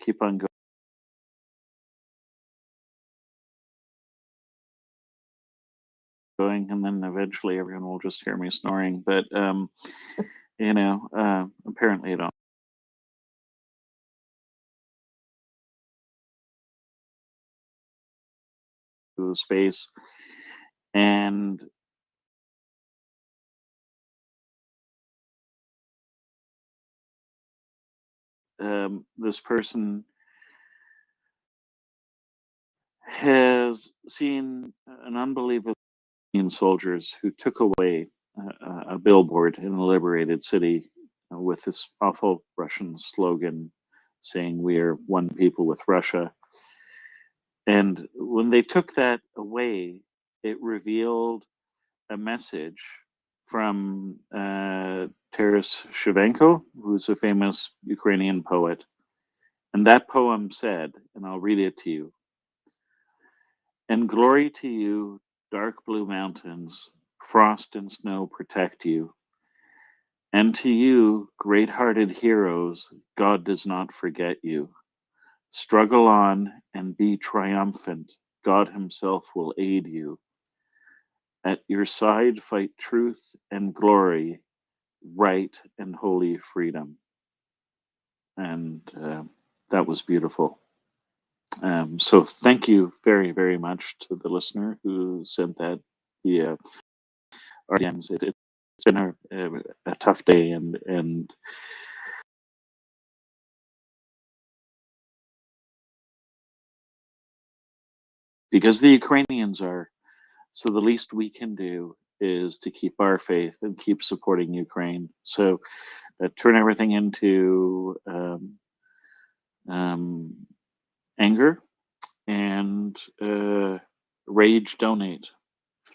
keep on going, and then eventually everyone will just hear me snoring. But apparently it all the space. And this person has seen an unbelievable soldiers who took away a billboard in a liberated city with this awful Russian slogan saying, "We are one people with Russia." And when they took that away, it revealed a message from Taras Shevchenko, who's a famous Ukrainian poet. And that poem said, and I'll read it to you: "And glory to you, dark blue mountains, frost and snow protect you. And to you, great hearted heroes, God does not forget you. Struggle on and be triumphant. God Himself will aid you. At your side fight truth and glory, right and holy freedom." And that was beautiful. So thank you very, very much to the listener who sent that via RDMs. It's been a tough day, and because the Ukrainians are, so the least we can do is to keep our faith and keep supporting Ukraine. So turn everything into anger and rage. Donate.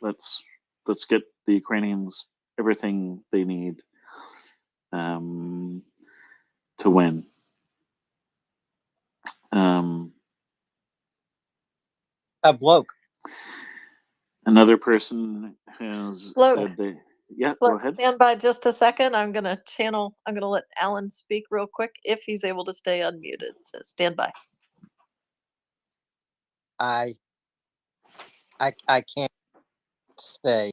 Let's get the Ukrainians everything they need to win. Bloke. Another person has said they. Yeah, go ahead. Stand by just a second. I'm going to let Alan speak real quick if he's able to stay unmuted. So stand by. I can't stay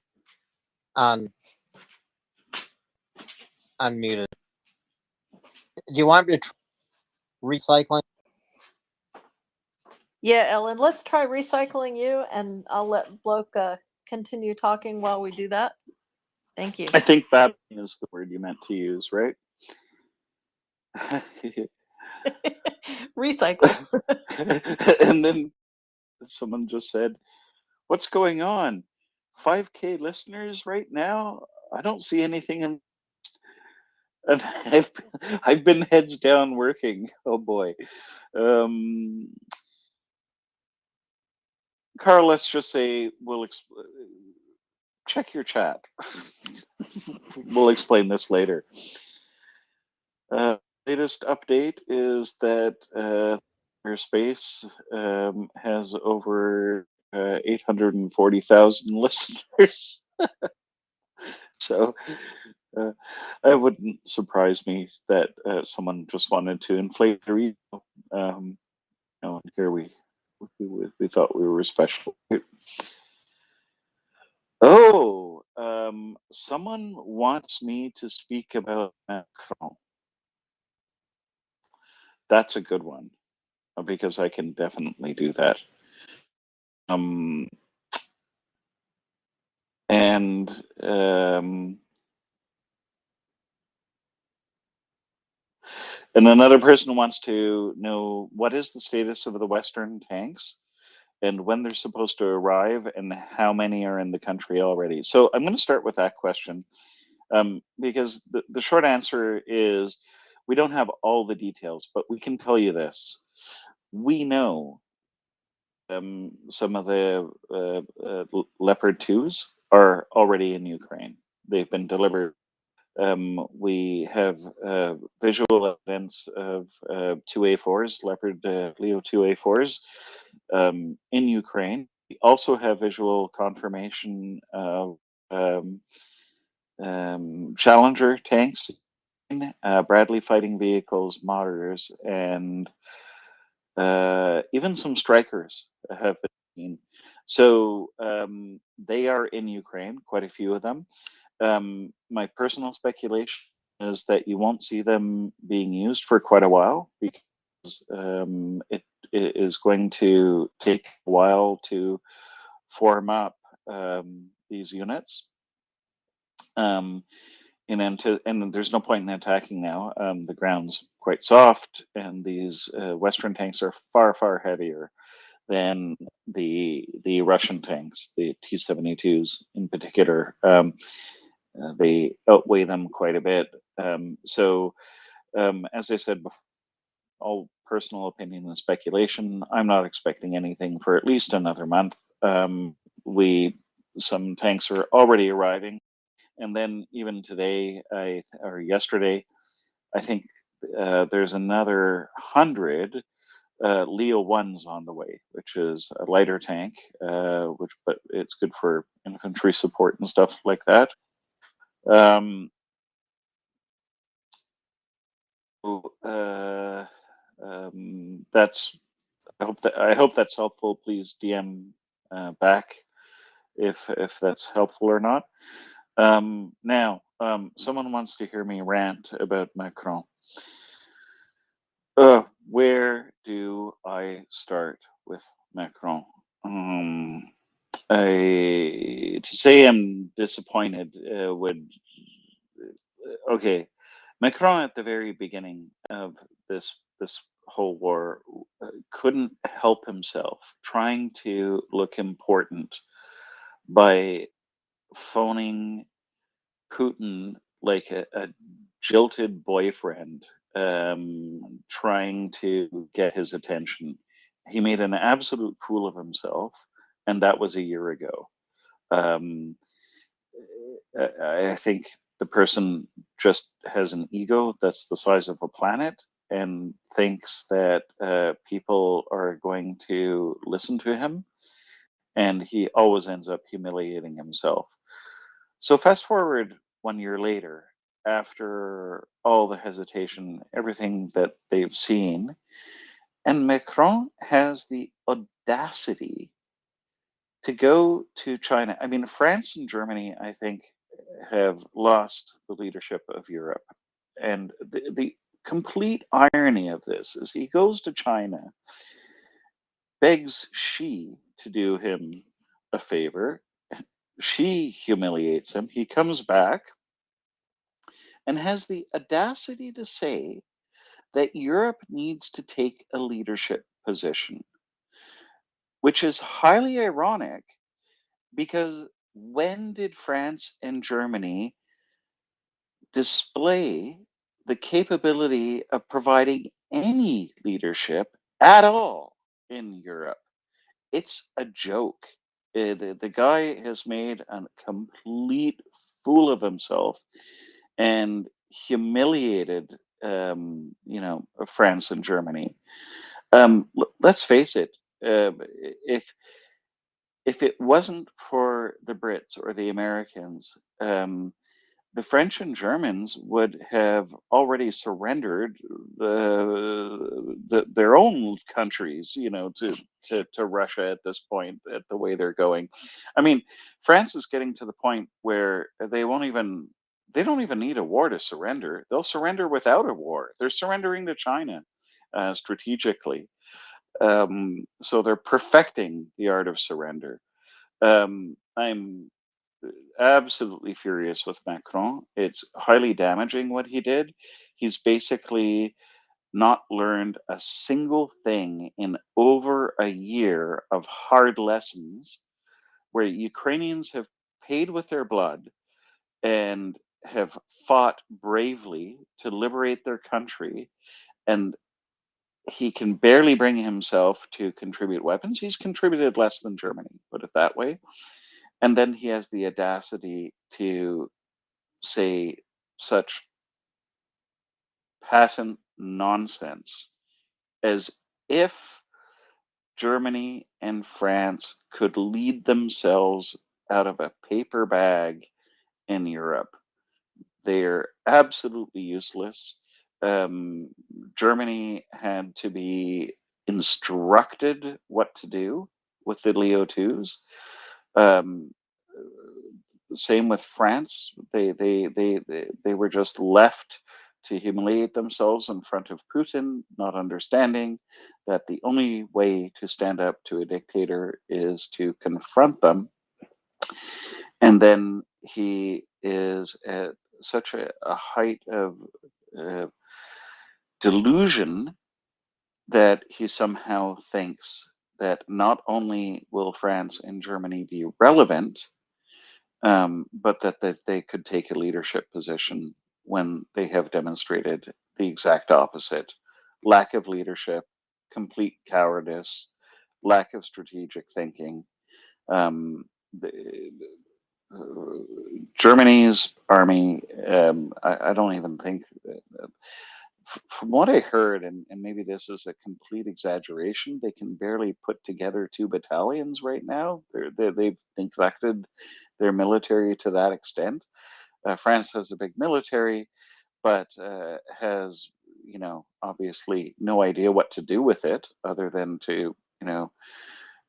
unmuted. Do you want me to recycling? Yeah, Ellen, let's try recycling you, and I'll let Bloke continue talking while we do that. Thank you. I think that is the word you meant to use, right? Recycle. And then someone just said, "What's going on? 5K listeners right now? I don't see anything in." And I've been heads down working. Oh boy. Carl, let's just say check your chat. We'll explain this later. Latest update is that Airspace has over 840,000 listeners. So it wouldn't surprise me that someone just wanted to inflate their ego. Here we thought we were special. Oh, someone wants me to speak about Macron. That's a good one because I can definitely do that. And another person wants to know what is the status of the Western tanks and when they're supposed to arrive and how many are in the country already. So I'm going to start with that question because the short answer is we don't have all the details, but we can tell you this. We know some of the Leopard 2s are already in Ukraine. They've been delivered. We have visual evidence of 2A4s, Leopard Leo 2A4s in Ukraine. We also have visual confirmation of Challenger tanks, Bradley fighting vehicles, mortars, and even some strikers have been seen. So they are in Ukraine, quite a few of them. My personal speculation is that you won't see them being used for quite a while because it is going to take a while to form up these units. And there's no point in attacking now. The ground's quite soft, and these Western tanks are far heavier than the Russian tanks, the T-72s in particular. They outweigh them quite a bit. As I said before, all personal opinion and speculation. I'm not expecting anything for at least another month. We Some tanks are already arriving, and then even today, or yesterday, I think there's another 100 Leo ones on the way, which is a lighter tank, but it's good for infantry support and stuff like that. Um, that's I hope that's helpful. Please DM back if that's helpful or not. Now, someone wants to hear me rant about Macron. Where do I start with Macron? To say I'm disappointed would okay. Macron at the very beginning of this whole war couldn't help himself, trying to look important by phoning Putin like a jilted boyfriend, trying to get his attention. He made an absolute fool of himself, and that was a year ago. Um, I think the person just has an ego that's the size of a planet and thinks that people are going to listen to him, and he always ends up humiliating himself. So, fast forward 1 year later, after all the hesitation, everything that they've seen, and Macron has the audacity to go to China. I mean, France and Germany, I think, have lost the leadership of Europe. And the complete irony of this is he goes to China, begs Xi to do him a favor. Xi humiliates him. He comes back and has the audacity to say that Europe needs to take a leadership position, which is highly ironic because when did France and Germany display the capability of providing any leadership at all in Europe? It's a joke. The guy has made a complete fool of himself and humiliated, France and Germany. Let's face it. If it wasn't for the Brits or the Americans, the French and Germans would have already surrendered their own countries, to Russia at this point, at the way they're going. I mean, France is getting to the point where they don't even need a war to surrender. They'll surrender without a war. They're surrendering to China strategically. So they're perfecting the art of surrender. I'm absolutely furious with Macron. It's highly damaging what he did. He's basically not learned a single thing in over a year of hard lessons where Ukrainians have paid with their blood and have fought bravely to liberate their country. And he can barely bring himself to contribute weapons. He's contributed less than Germany, put it that way. And then he has the audacity to say such patent nonsense as if Germany and France could lead themselves out of a paper bag in Europe. They're absolutely useless. Germany had to be instructed what to do with the Leo 2s. Um, Same with France. They were just left to humiliate themselves in front of Putin, not understanding that the only way to stand up to a dictator is to confront them. And then he is at such a height of uh, delusion that he somehow thinks that not only will France and Germany be relevant, but that they could take a leadership position when they have demonstrated the exact opposite: lack of leadership, complete cowardice, lack of strategic thinking. Um, the, Germany's army, I don't even think, from what I heard, and maybe this is a complete exaggeration, they can barely put together 2 battalions right now. They've neglected their military to that extent. France has a big military, but has, obviously no idea what to do with it other than to,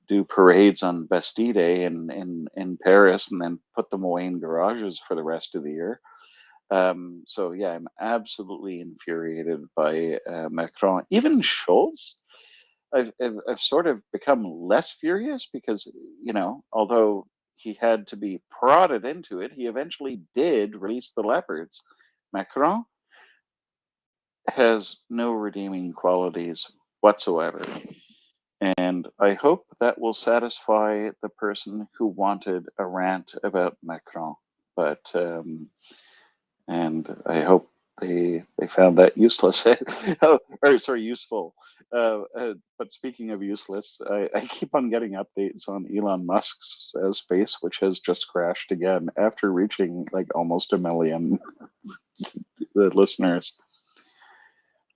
do parades on Bastille Day in Paris and then put them away in garages for the rest of the year. So yeah, I'm absolutely infuriated by Macron. Even Scholz, I've sort of become less furious because, although he had to be prodded into it, he eventually did release the leopards. Macron has no redeeming qualities whatsoever. And I hope that will satisfy the person who wanted a rant about Macron. But and I hope they found that useless. Oh, or sorry, useful. But speaking of useless, I keep on getting updates on Elon Musk's space, which has just crashed again after reaching like almost 1 million listeners.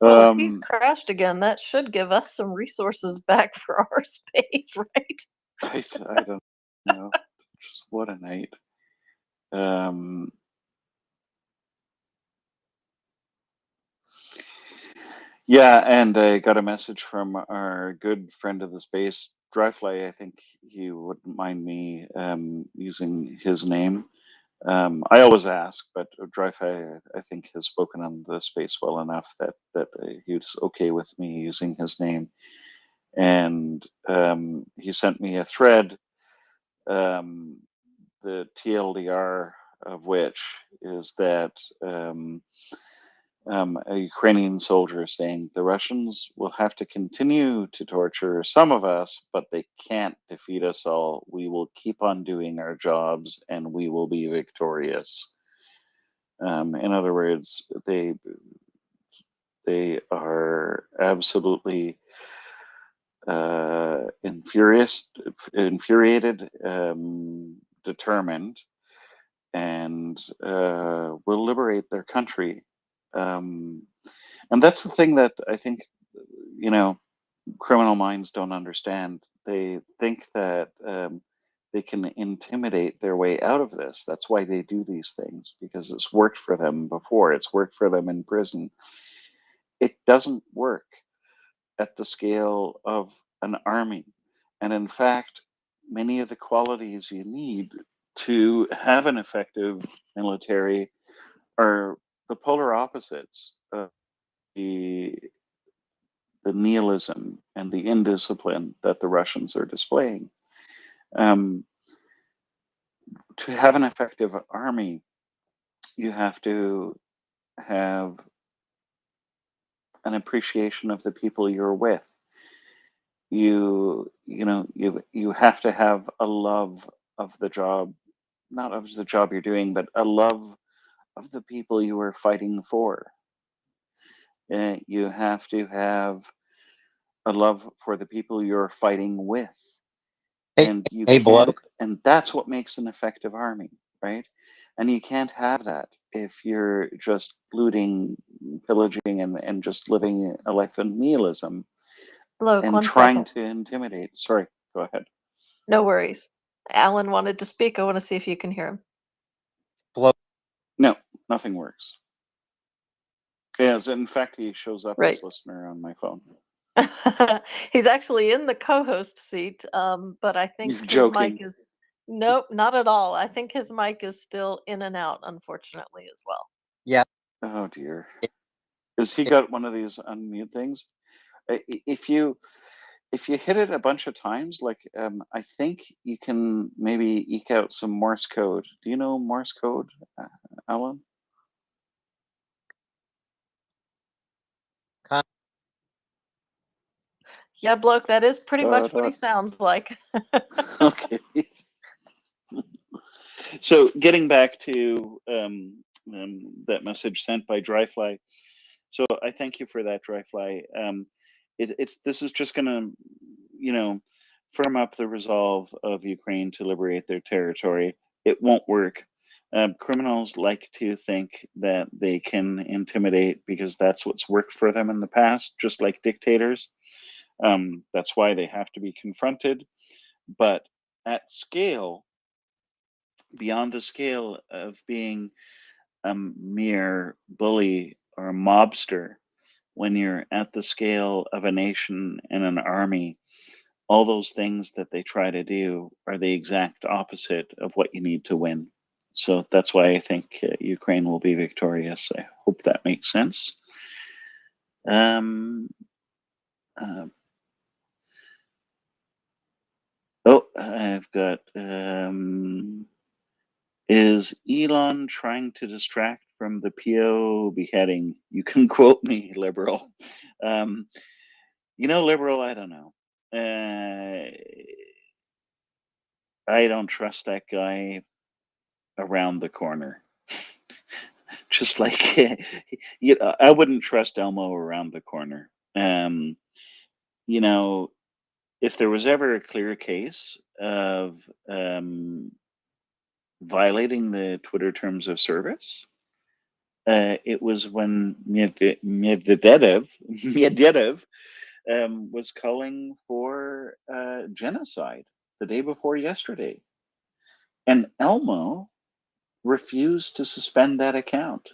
Well, if he's crashed again, that should give us some resources back for our space, right? I don't know. Just what a night. Yeah, and I got a message from our good friend of the space, Dryfly. I think he wouldn't mind me using his name. I always ask, but Dryfly, I think, has spoken on the space well enough that he was okay with me using his name. And he sent me a thread, the TLDR of which is that a Ukrainian soldier saying the Russians will have to continue to torture some of us, but they can't defeat us all. We will keep on doing our jobs and we will be victorious. In other words, they are absolutely infuriated, determined, and will liberate their country. And that's the thing that I think, criminal minds don't understand. They think that they can intimidate their way out of this. That's why they do these things, because it's worked for them before. It's worked for them in prison. It doesn't work at the scale of an army. And in fact, many of the qualities you need to have an effective military are the polar opposites of the nihilism and the indiscipline that the Russians are displaying. Um, to have an effective army, you have to have an appreciation of the people you're with. You have to have a love of the job, not of the job you're doing, but a love of the people you are fighting for. You have to have a love for the people you're fighting with. And you Hey, can't, bloke. and that's what makes an effective army, right? And you can't have that if you're just looting, pillaging, and just living a life of nihilism Bloke, and one trying second. to intimidate. Sorry, go ahead. No worries. Alan wanted to speak. I want to see if you can hear him. Bloke. No, nothing works. Yes, in fact, he shows up Right. as listener on my phone. He's actually in the co-host seat, but I You're think his joking. mic is nope, not at all. I think his mic is still in and out, unfortunately, as well. Yeah. Oh dear. It, Has he it, got one of these unmute things? If you hit it a bunch of times, like I think you can maybe eke out some Morse code. Do you know Morse code, Alan? con- Yeah, bloke, that is pretty much what he Uh, sounds like. okay. So getting back to that message sent by Dryfly. So I thank you for that, Dryfly. It's this is just going to, you know, firm up the resolve of Ukraine to liberate their territory. It won't work. Criminals like to think that they can intimidate because that's what's worked for them in the past, just like dictators. That's why they have to be confronted. But at scale, beyond the scale of being a mere bully or a mobster, when you're at the scale of a nation and an army, all those things that they try to do are the exact opposite of what you need to win. So that's why I think Ukraine will be victorious. I hope that makes sense. Um, uh, I've got. Is Elon trying to distract from the PO beheading? You can quote me, liberal. Um, liberal, I don't know. I don't trust that guy around the corner. Just like I wouldn't trust Elmo around the corner. You know, if there was ever a clear case of violating the Twitter terms of service, it was when Medvedev was calling for genocide the day before yesterday, and Elmo refused to suspend that account.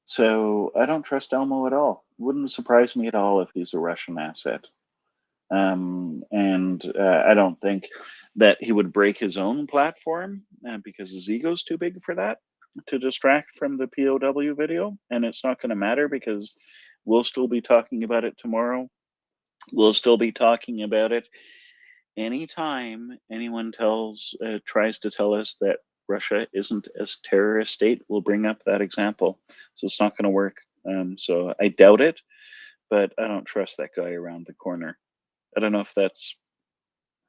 So I don't trust Elmo at all. Wouldn't surprise me at all if he's a Russian asset. And I don't think that he would break his own platform because his ego's too big for that to distract from the POW video. And it's not going to matter because we'll still be talking about it tomorrow. We'll still be talking about it anytime anyone tries to tell us that Russia isn't a terrorist state. We'll bring up that example. So it's not going to work. So I doubt it, but I don't trust that guy around the corner. I don't know if that's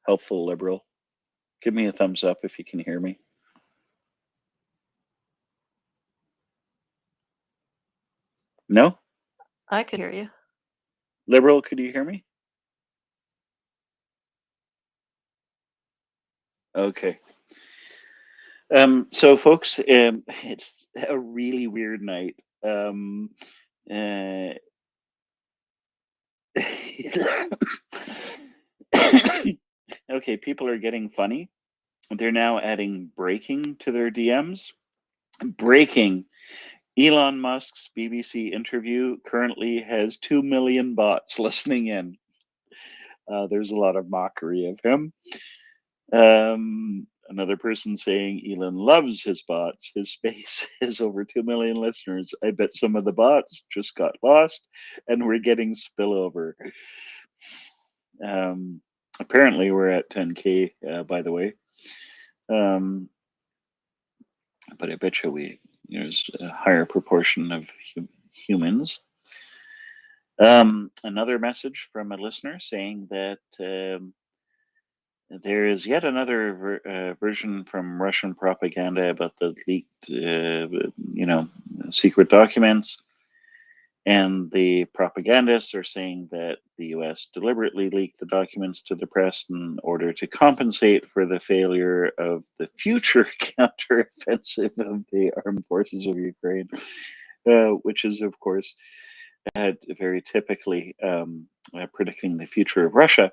helpful, liberal. Give me a thumbs up if you can hear me. No? I could hear you. Liberal, could you hear me? Okay. So folks, it's a really weird night. Uh, okay, people are getting funny. They're now adding breaking to their DMs. Breaking. Elon Musk's BBC interview currently has 2 million bots listening in. There's a lot of mockery of him. Another person saying Elon loves his bots. His space has over 2 million listeners. I bet some of the bots just got lost and we're getting spillover. Apparently, we're at 10K, by the way. But I bet you there's a higher proportion of humans. Another message from a listener saying that there is yet another version from Russian propaganda about the leaked, secret documents. And the propagandists are saying that the US deliberately leaked the documents to the press in order to compensate for the failure of the future counteroffensive of the armed forces of Ukraine, which is, of course, very typically predicting the future of Russia,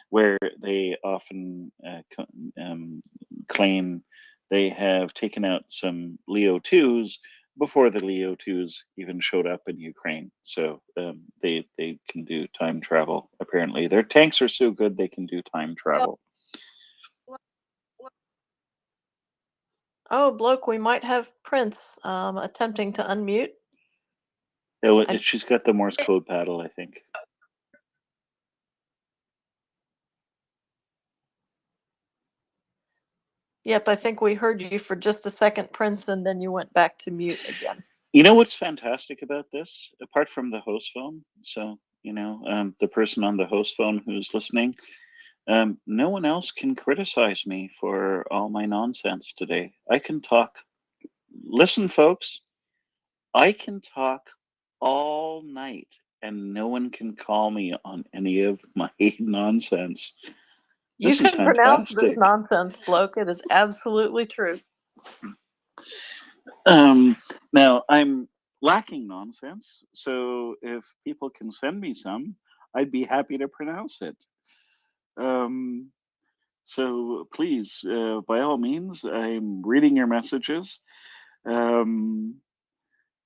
where they often claim they have taken out some Leo 2s before the Leo 2s even showed up in Ukraine. So they can do time travel. Apparently, their tanks are so good they can do time travel. Oh, bloke, we might have Prince attempting to unmute. She's got the Morse code paddle, I think. Yep, I think we heard you for just a second, Prince, and then you went back to mute again. You know what's fantastic about this, apart from the host phone? So, the person on the host phone who's listening, no one else can criticize me for all my nonsense today. I can talk. Listen, folks, I can talk all night and no one can call me on any of my nonsense. You This is can pronounce this fantastic. nonsense, bloke. It is absolutely true. Now, I'm lacking nonsense, so if people can send me some, I'd be happy to pronounce it. So please, by all means, I'm reading your messages.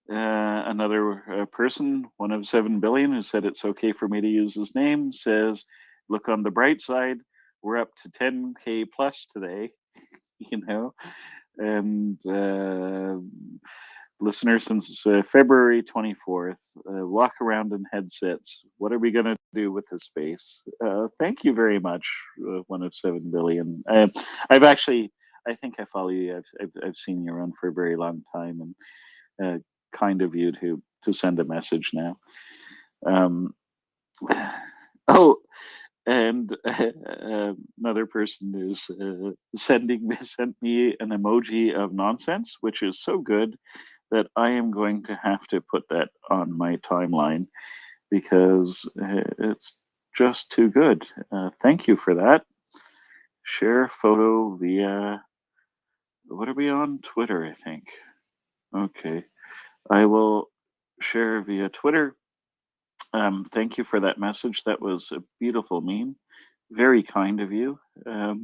Another person, one of 7 billion, who said it's okay for me to use his name, says, look on the bright side, we're up to 10K plus today, and listener since February 24th, walk around in headsets. What are we going to do with this space? Thank you very much, one of 7 billion. I've actually, I think I follow you. I've seen you around for a very long time, and kind of you to send a message now. Oh, and another person is sent me an emoji of nonsense, which is so good that I am going to have to put that on my timeline because it's just too good. Thank you for that. Share photo via, what are we on? Twitter, I think. Okay. I will share via Twitter. Thank you for that message. That was a beautiful meme. Very kind of you. I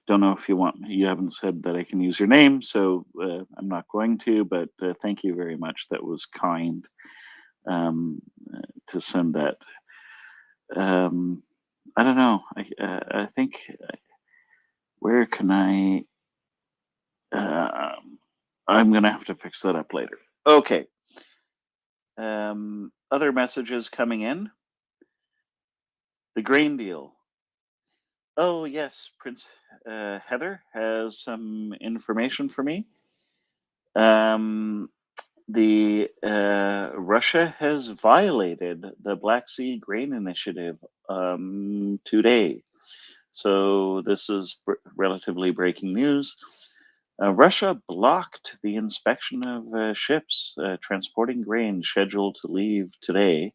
don't know if you haven't said that I can use your name, so I'm not going to, but thank you very much. That was kind to send that. I don't know. I think, where can I? I'm going to have to fix that up later. Okay. Other messages coming in. The grain deal. Oh, yes, Prince Heather has some information for me. Russia has violated the Black Sea Grain Initiative today. So this is relatively breaking news. Russia blocked the inspection of ships transporting grain scheduled to leave today.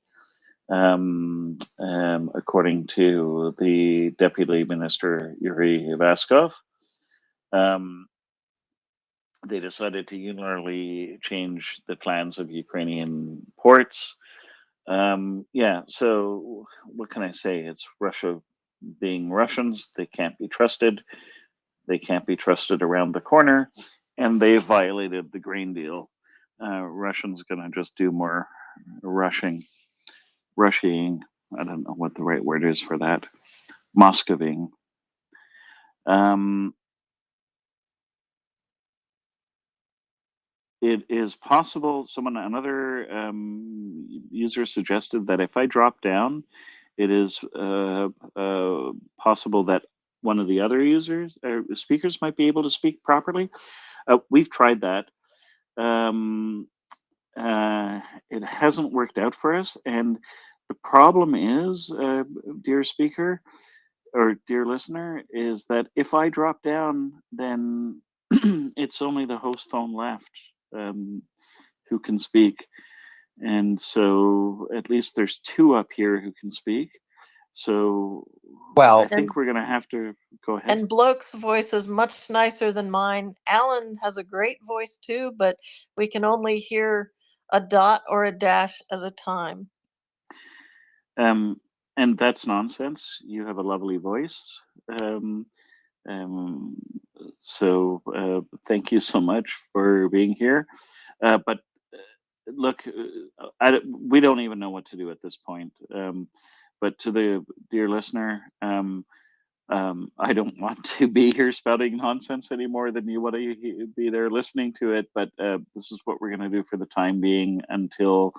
According to the Deputy Minister Yuri Vaskov, they decided to unilaterally change the plans of Ukrainian ports. Yeah, so what can I say? It's Russia being Russians. They can't be trusted. They can't be trusted around the corner, and they violated the grain deal. Russians gonna just do more rushing. I don't know what the right word is for that. Moscoving. It is possible. Another user suggested that if I drop down, it is possible that one of the other speakers might be able to speak properly. We've tried that. It hasn't worked out for us, and the problem is, dear speaker or dear listener, is that if I drop down, then it's only the host phone left who can speak. And so at least there's two up here who can speak. So Well, I think we're going to have to go ahead. And bloke's voice is much nicer than mine. Alan has a great voice too, but we can only hear a dot or a dash at a time. And that's nonsense. You have a lovely voice. So thank you so much for being here. But look, we don't even know what to do at this point. But to the dear listener, I don't want to be here spouting nonsense any more than you want to be there listening to it. But this is what we're going to do for the time being until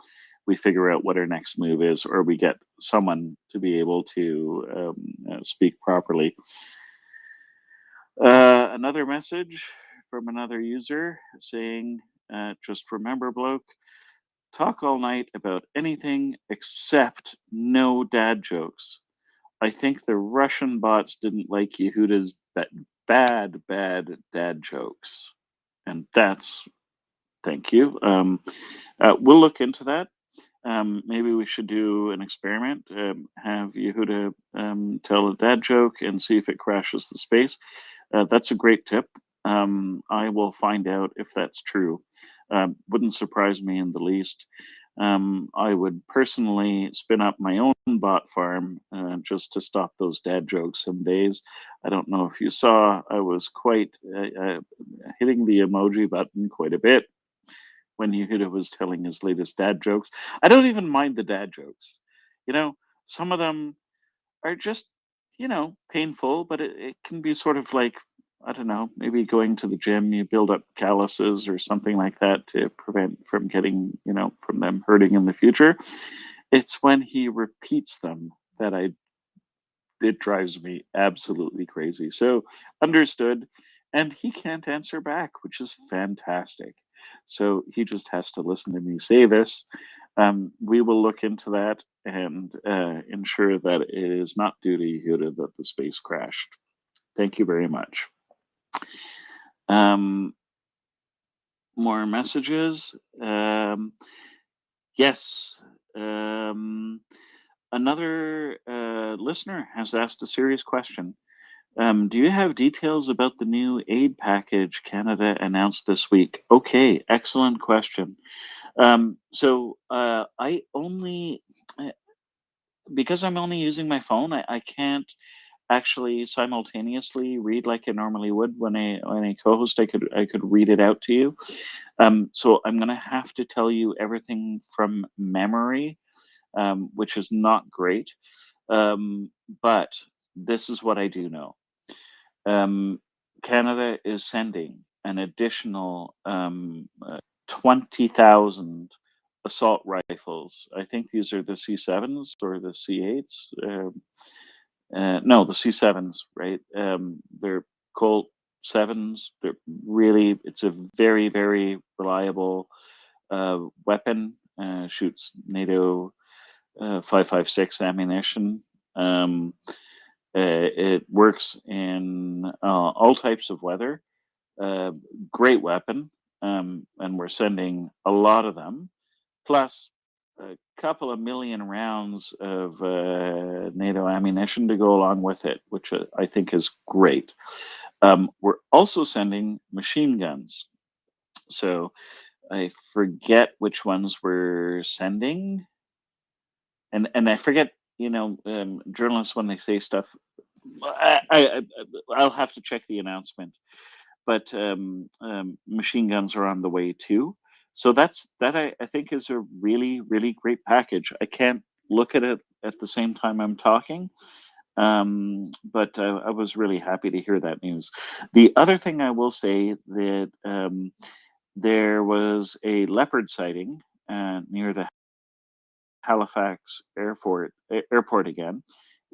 we figure out what our next move is, or we get someone to be able to speak properly. Another message from another user saying, just remember, bloke, talk all night about anything except no dad jokes. I think the Russian bots didn't like Yehuda's bad dad jokes. And that's, thank you. We'll look into that. Maybe we should do an experiment, have Yehuda tell a dad joke and see if it crashes the space. That's a great tip. I will find out if that's true. Wouldn't surprise me in the least. I would personally spin up my own bot farm just to stop those dad jokes some days. I don't know if you saw, I was quite hitting the emoji button quite a bit when Yehuda was telling his latest dad jokes. I don't even mind the dad jokes. You know, some of them are just, painful, but it can be sort of like, I don't know, maybe going to the gym, you build up calluses or something like that to prevent from getting, from them hurting in the future. It's when he repeats them that it drives me absolutely crazy. So understood. And he can't answer back, which is fantastic. So he just has to listen to me say this. We will look into that and ensure that it is not due to Yehuda that the space crashed. Thank you very much. More messages. Yes. Another listener has asked a serious question. Do you have details about the new aid package Canada announced this week? Okay, excellent question. So I only, because I'm only using my phone, I can't actually simultaneously read like I normally would when I co-host. I could read it out to you. So I'm gonna have to tell you everything from memory, which is not great. But this is what I do know. Canada is sending an additional 20,000 assault rifles. I think these are the C7s or the C8s. No, the C7s, right? They're Colt 7s. They're really, it's a very, very reliable weapon. Shoots NATO 5.56 ammunition. It works in all types of weather. Great weapon, and we're sending a lot of them, plus a couple of million rounds of NATO ammunition to go along with it, which I think is great. We're also sending machine guns. So I forget which ones we're sending, and I forget, journalists when they say stuff. I'll have to check the announcement, but machine guns are on the way too. So that I think is a really really great package. I can't look at it at the same time I'm talking, but I was really happy to hear that news. The other thing I will say that there was a leopard sighting near the Halifax airport again.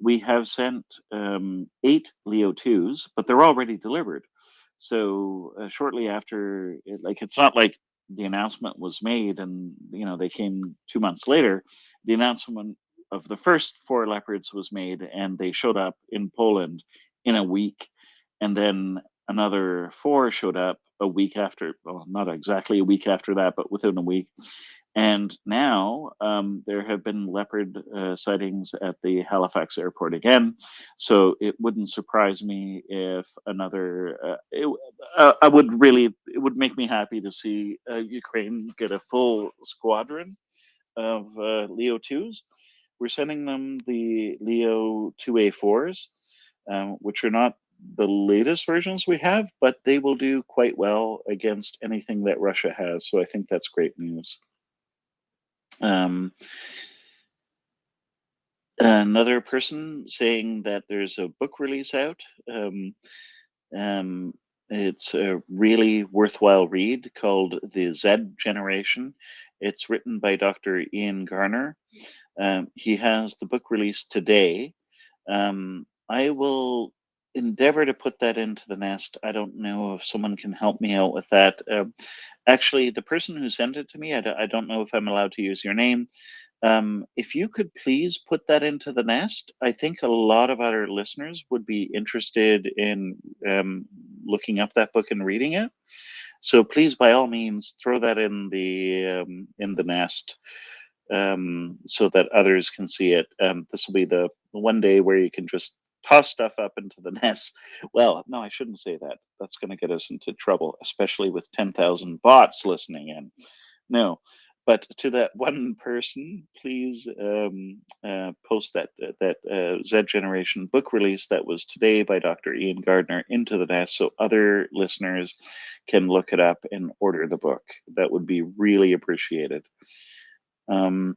We have sent 8 Leo 2s, but they're already delivered. So shortly after, it's not like the announcement was made and they came 2 months later. The announcement of the first 4 leopards was made, and they showed up in Poland in a week, and then another 4 showed up a week after. Well, not exactly a week after that, but within a week. And now there have been leopard sightings at the Halifax airport again. So it wouldn't surprise me if another. It would make me happy to see Ukraine get a full squadron of Leo 2s. We're sending them the Leo 2A4s, which are not the latest versions we have, but they will do quite well against anything that Russia has. So I think that's great news. Another person saying that there's a book release out. It's a really worthwhile read called The Z Generation. It's written by Dr. Ian Garner. He has the book released today. I will endeavor to put that into the nest. I don't know if someone can help me out with that. Actually, the person who sent it to me, I don't know if I'm allowed to use your name. If you could please put that into the nest, I think a lot of our listeners would be interested in looking up that book and reading it. So please, by all means, throw that in the nest so that others can see it. This will be the one day where you can just toss stuff up into the nest. Well, no, I shouldn't say that. That's going to get us into trouble, especially with 10,000 bots listening in. No, but to that one person, please post that Z Generation book release that was today by Dr. Ian Gardner into the nest so other listeners can look it up and order the book. That would be really appreciated. And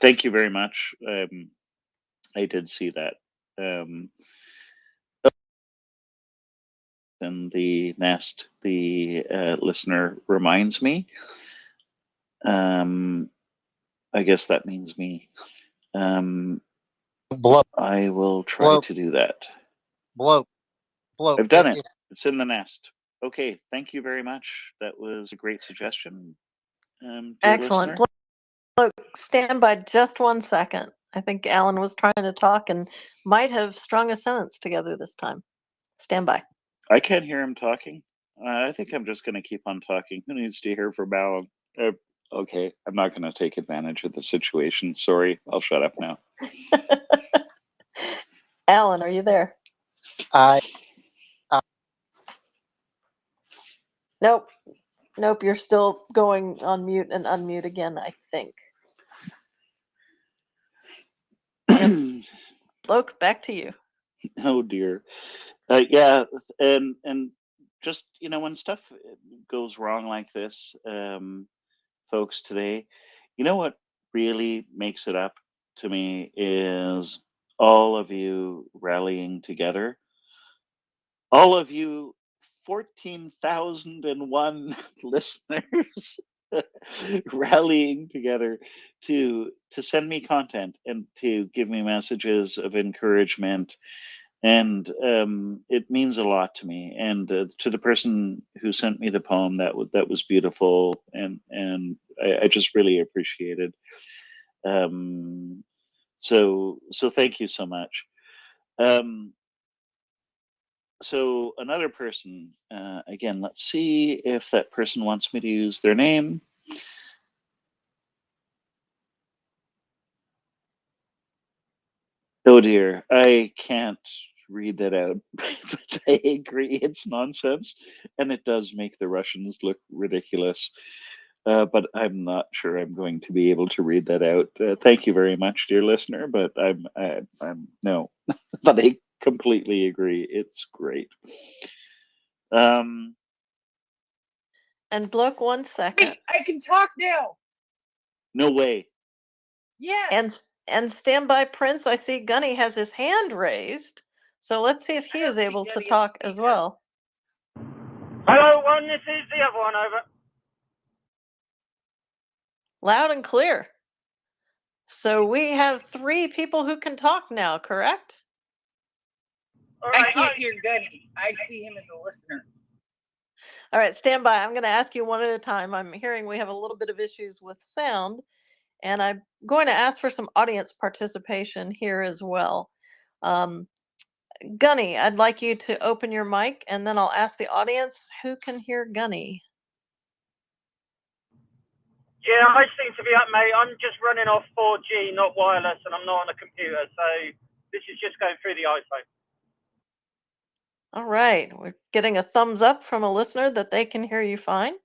thank you very much. I did see that. In the nest, the listener reminds me. I guess that means me. Bloke, I will try Bloke. to do that. bloke. I've done it. It's in the nest. Okay, thank you very much. That was a great suggestion. Dear Excellent. listener. Look, stand by just 1 second. I think Alan was trying to talk and might have strung a sentence together this time. Stand by. I can't hear him talking. I think I'm just going to keep on talking. Who needs to hear from Alan? Okay, I'm not going to take advantage of the situation. Sorry, I'll shut up now. Alan, are you there? Nope. Nope, you're still going on mute and unmute again, I think. Yep. Bloke, back to you. Oh dear. Yeah, and just when stuff goes wrong like this, folks, today, what really makes it up to me is all of you rallying together. All of you 14,001 listeners rallying together to send me content and to give me messages of encouragement, and it means a lot to me. And to the person who sent me the poem, that was beautiful, and I just really appreciate it. So thank you so much. So another person, again, let's see if that person wants me to use their name. Oh dear, I can't read that out, but I agree it's nonsense, and it does make the Russians look ridiculous. But I'm not sure I'm going to be able to read that out. Thank you very much, dear listener, but I'm no, but I completely agree. It's great. And Bloke, 1 second. Wait, I can talk now. No way. Yeah. And stand by, Prince. I see Gunny has his hand raised. So let's see if he I don't is see able to Gunny on talk as speaker. well. Hello, one. This is the other one. Over. Loud and clear. So we have 3 people who can talk now, correct? All I right. can't hear Gunny. I see him as a listener. All right, stand by. I'm going to ask you one at a time. I'm hearing we have a little bit of issues with sound, and I'm going to ask for some audience participation here as well. Gunny, I'd like you to open your mic, and then I'll ask the audience who can hear Gunny. Yeah, I seem to be up, mate. I'm just running off 4G, not wireless, and I'm not on a computer, so this is just going through the iPhone. All right, we're getting a thumbs up from a listener that they can hear you fine.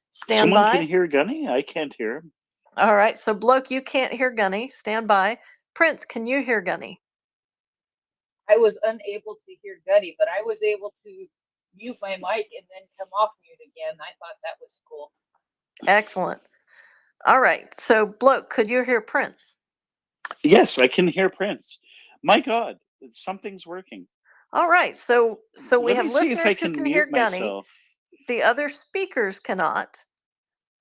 Stand Someone by. can hear Gunny? I can't hear him. All right, so Bloke, you can't hear Gunny. Stand by. Prince, can you hear Gunny? I was unable to hear Gunny, but I was able to mute my mic and then come off mute again. I thought that was cool. Excellent. All right. So, Bloke, could you hear Prince? Yes, I can hear Prince. My God, something's working. All right. So we Let have me see if I listeners who can can mute hear Gunny. myself. The other speakers cannot,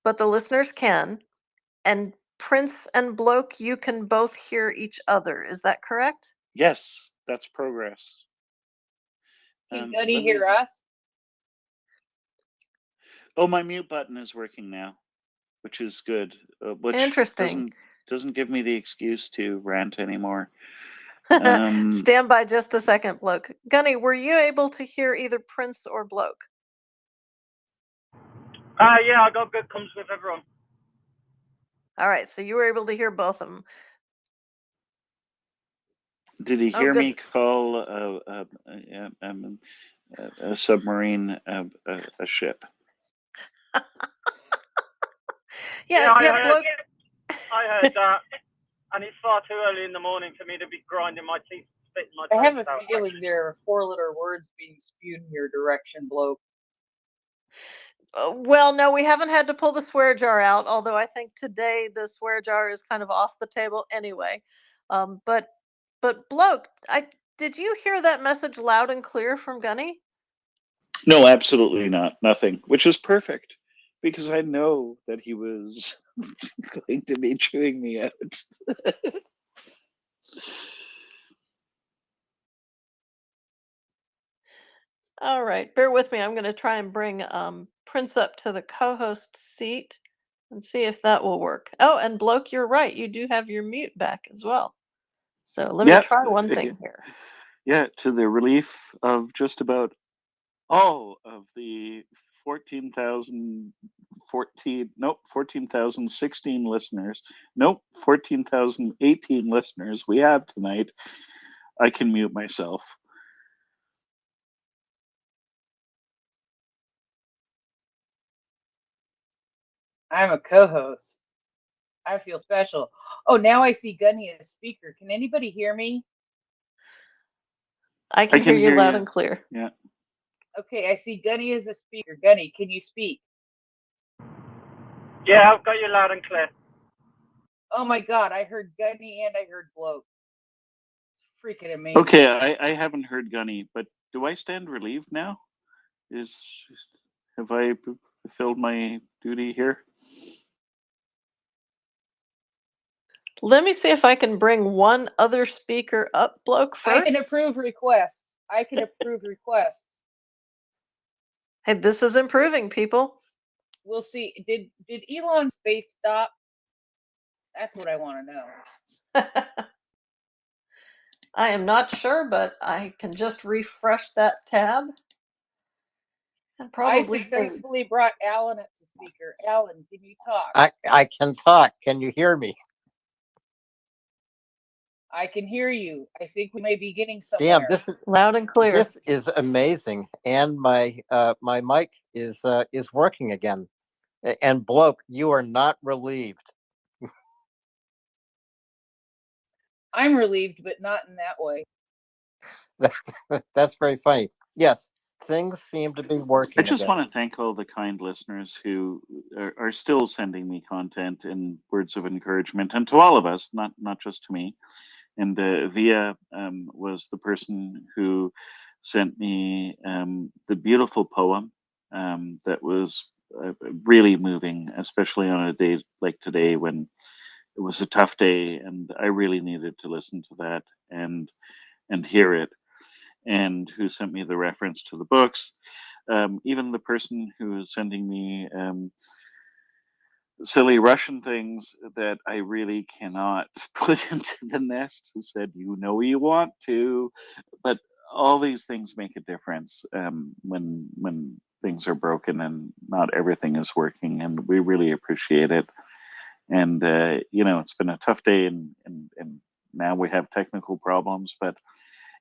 but the listeners can. And Prince and Bloke, you can both hear each other. Is that correct? Yes, that's progress. Can Gunny let hear me- us? Oh, my mute button is working now, which is good. Which Interesting. doesn't give me the excuse to rant anymore. Stand by just a second, Bloke. Gunny, were you able to hear either Prince or Bloke? Yeah, I got good comms with everyone. All right, so you were able to hear both of them. Did he Oh, hear good. me call a submarine a ship? Yeah, Bloke. I heard that, and it's far too early in the morning for me to be grinding my teeth, spitting my I have a toast out. feeling there are 4-letter words being spewed in your direction, Bloke. Well, no, we haven't had to pull the swear jar out, although I think today the swear jar is kind of off the table anyway. But Bloke, did you hear that message loud and clear from Gunny? No, absolutely not. Nothing, which is perfect because I know that he was going to be chewing me out. All right, bear with me. I'm going to try and bring Prince up to the co-host seat and see if that will work. Oh, and Bloke, you're right. You do have your mute back as well. So let me Yep. try one thing here. Yeah, to the relief of just about all of the 14,016 listeners. Nope, 14,018 listeners we have tonight. I can mute myself. I'm a co-host. I feel special. Oh, now I see Gunny as speaker. Can anybody hear me? I can hear you loud and clear. Yeah. Okay, I see Gunny as a speaker. Gunny, can you speak? Yeah, I've got you loud and clear. Oh my God, I heard Gunny and I heard Bloke. Freaking amazing. Okay, I haven't heard Gunny, but do I stand relieved now? Have I fulfilled my duty here? Let me see if I can bring one other speaker up, Bloke, first. I can approve requests. I can approve requests. Hey, this is improving, people. We'll see. Did Elon's space stop? That's what I want to know. I am not sure, but I can just refresh that tab. And probably I successfully brought Alan up to speaker. Alan, can you talk? I can talk. Can you hear me? I can hear you. I think we may be getting somewhere. Damn, this is loud and clear. This is amazing, and my mic is working again. And Bloke, you are not relieved. I'm relieved, but not in that way. That's very funny. Yes, things seem to be working. I just again. want to thank all the kind listeners who are still sending me content and words of encouragement, and to all of us, not just to me. And Via was the person who sent me the beautiful poem that was really moving, especially on a day like today when it was a tough day, and I really needed to listen to that and hear it. And who sent me the reference to the books. Even the person who is sending me silly Russian things that I really cannot put into the nest who said, you know, you want to, but all these things make a difference when things are broken and not everything is working, and we really appreciate it. And you know, it's been a tough day, and now we have technical problems, but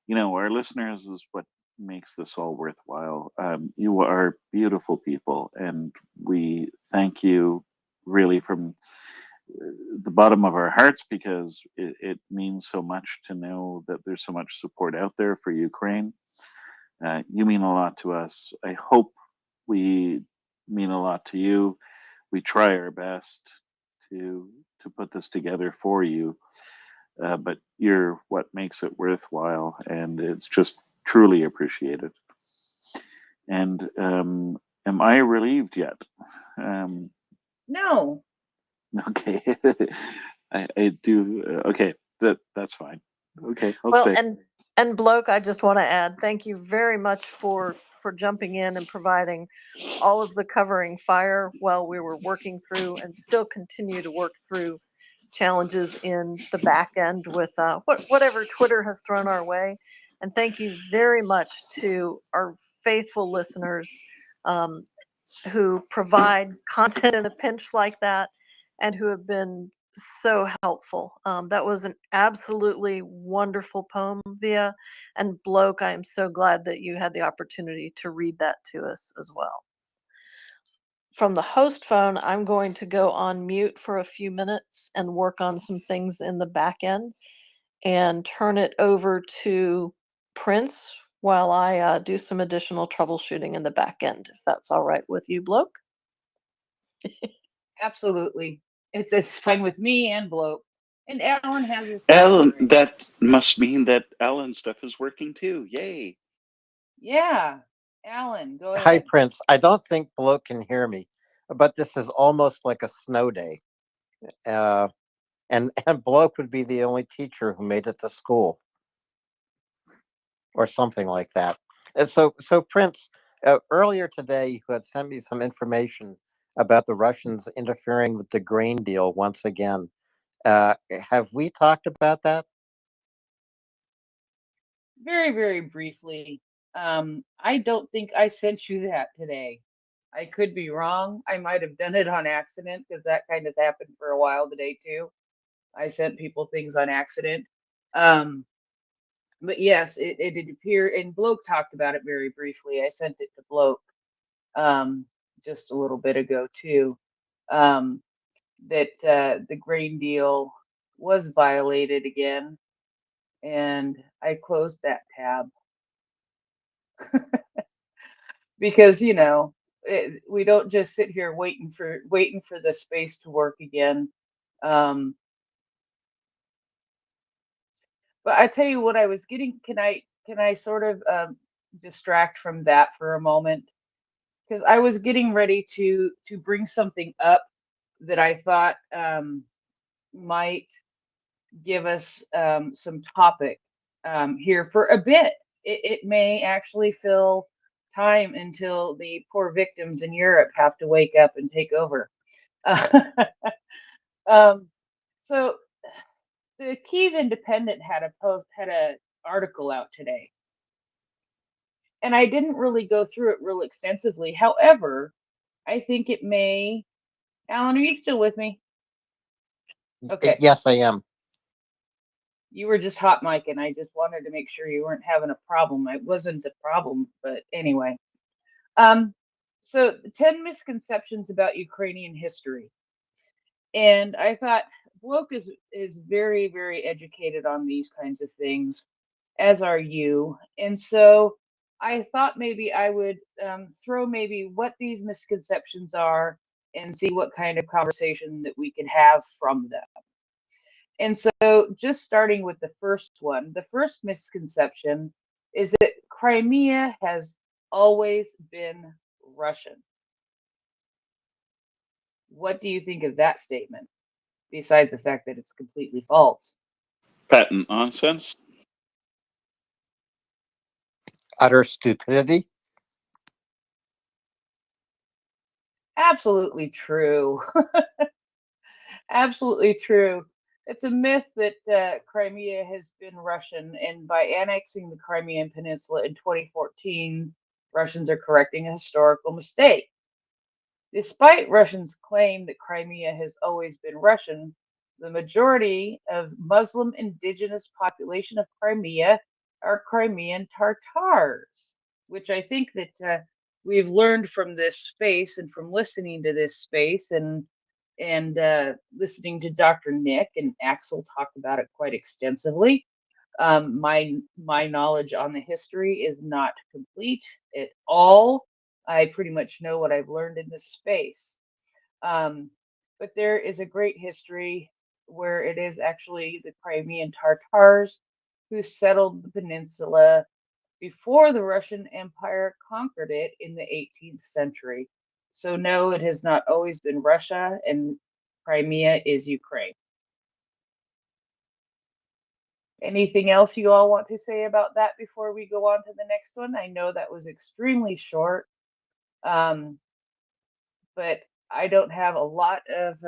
you know, our listeners is what makes this all worthwhile. You are beautiful people, and we thank you really from the bottom of our hearts, because it means so much to know that there's so much support out there for Ukraine. You mean a lot to us. I hope we mean a lot to you. We try our best to put this together for you, but you're what makes it worthwhile, and it's just truly appreciated. And am I relieved yet? No. Okay, I do. Okay, that's fine. Okay, I'll Well, stay. and Bloke, I just want to add, thank you very much for jumping in and providing all of the covering fire while we were working through and still continue to work through challenges in the back end with whatever Twitter has thrown our way. And thank you very much to our faithful listeners who provide content in a pinch like that and who have been so helpful. That was an absolutely wonderful poem, Via. And Bloke, I am so glad that you had the opportunity to read that to us as well. From the host phone, I'm going to go on mute for a few minutes and work on some things in the back end and turn it over to Prince while I do some additional troubleshooting in the back end, if that's all right with you, Bloke. Absolutely. It's fine with me and Bloke. And Alan has his Alan, right. that must mean that Alan's stuff is working too. Yay! Yeah. Alan, go Hi, ahead. Prince. I don't think Bloke can hear me, but this is almost like a snow day. And Bloke would be the only teacher who made it to school, or something like that. And so Prince, earlier today you had sent me some information about the Russians interfering with the grain deal once again. Have we talked about that? Very, very briefly. I don't think I sent you that today. I could be wrong. I might have done it on accident because that kind of happened for a while today too. I sent people things on accident. Um, but yes, it did appear, and Bloke talked about it very briefly. I sent it to Bloke just a little bit ago too. Um, that the grain deal was violated again, and I closed that tab because we don't just sit here waiting for the space to work again. Um, but I tell you what, I was getting. Can I sort of distract from that for a moment? Because I was getting ready to bring something up that I thought might give us some topic here for a bit. It may actually fill time until the poor victims in Europe have to wake up and take over. um, so the Kiev Independent had a article out today, and I didn't really go through it real extensively. However, I think it may. Alan, are you still with me? Okay. Yes, I am. You were just hot mic, and I just wanted to make sure you weren't having a problem. It wasn't a problem, but anyway. Um, so 10 misconceptions about Ukrainian history. And I thought Bloke is very, very educated on these kinds of things, as are you. And so I thought maybe I would throw maybe what these misconceptions are and see what kind of conversation that we could have from them. And so, just starting with the first one, the first misconception is that Crimea has always been Russian. What do you think of that statement, besides the fact that it's completely false? Patent nonsense. Utter stupidity. Absolutely true. Absolutely true. It's a myth that Crimea has been Russian, and by annexing the Crimean Peninsula in 2014, Russians are correcting a historical mistake. Despite Russians' claim that Crimea has always been Russian, the majority of Muslim indigenous population of Crimea are Crimean Tatars, which I think that we've learned from this space and from listening to this space and listening to Dr. Nick and Axel talk about it quite extensively. My knowledge on the history is not complete at all. I pretty much know what I've learned in this space. But there is a great history where it is actually the Crimean Tartars who settled the peninsula before the Russian Empire conquered it in the 18th century. So no, it has not always been Russia, and Crimea is Ukraine. Anything else you all want to say about that before we go on to the next one? I know that was extremely short, but I don't have a lot of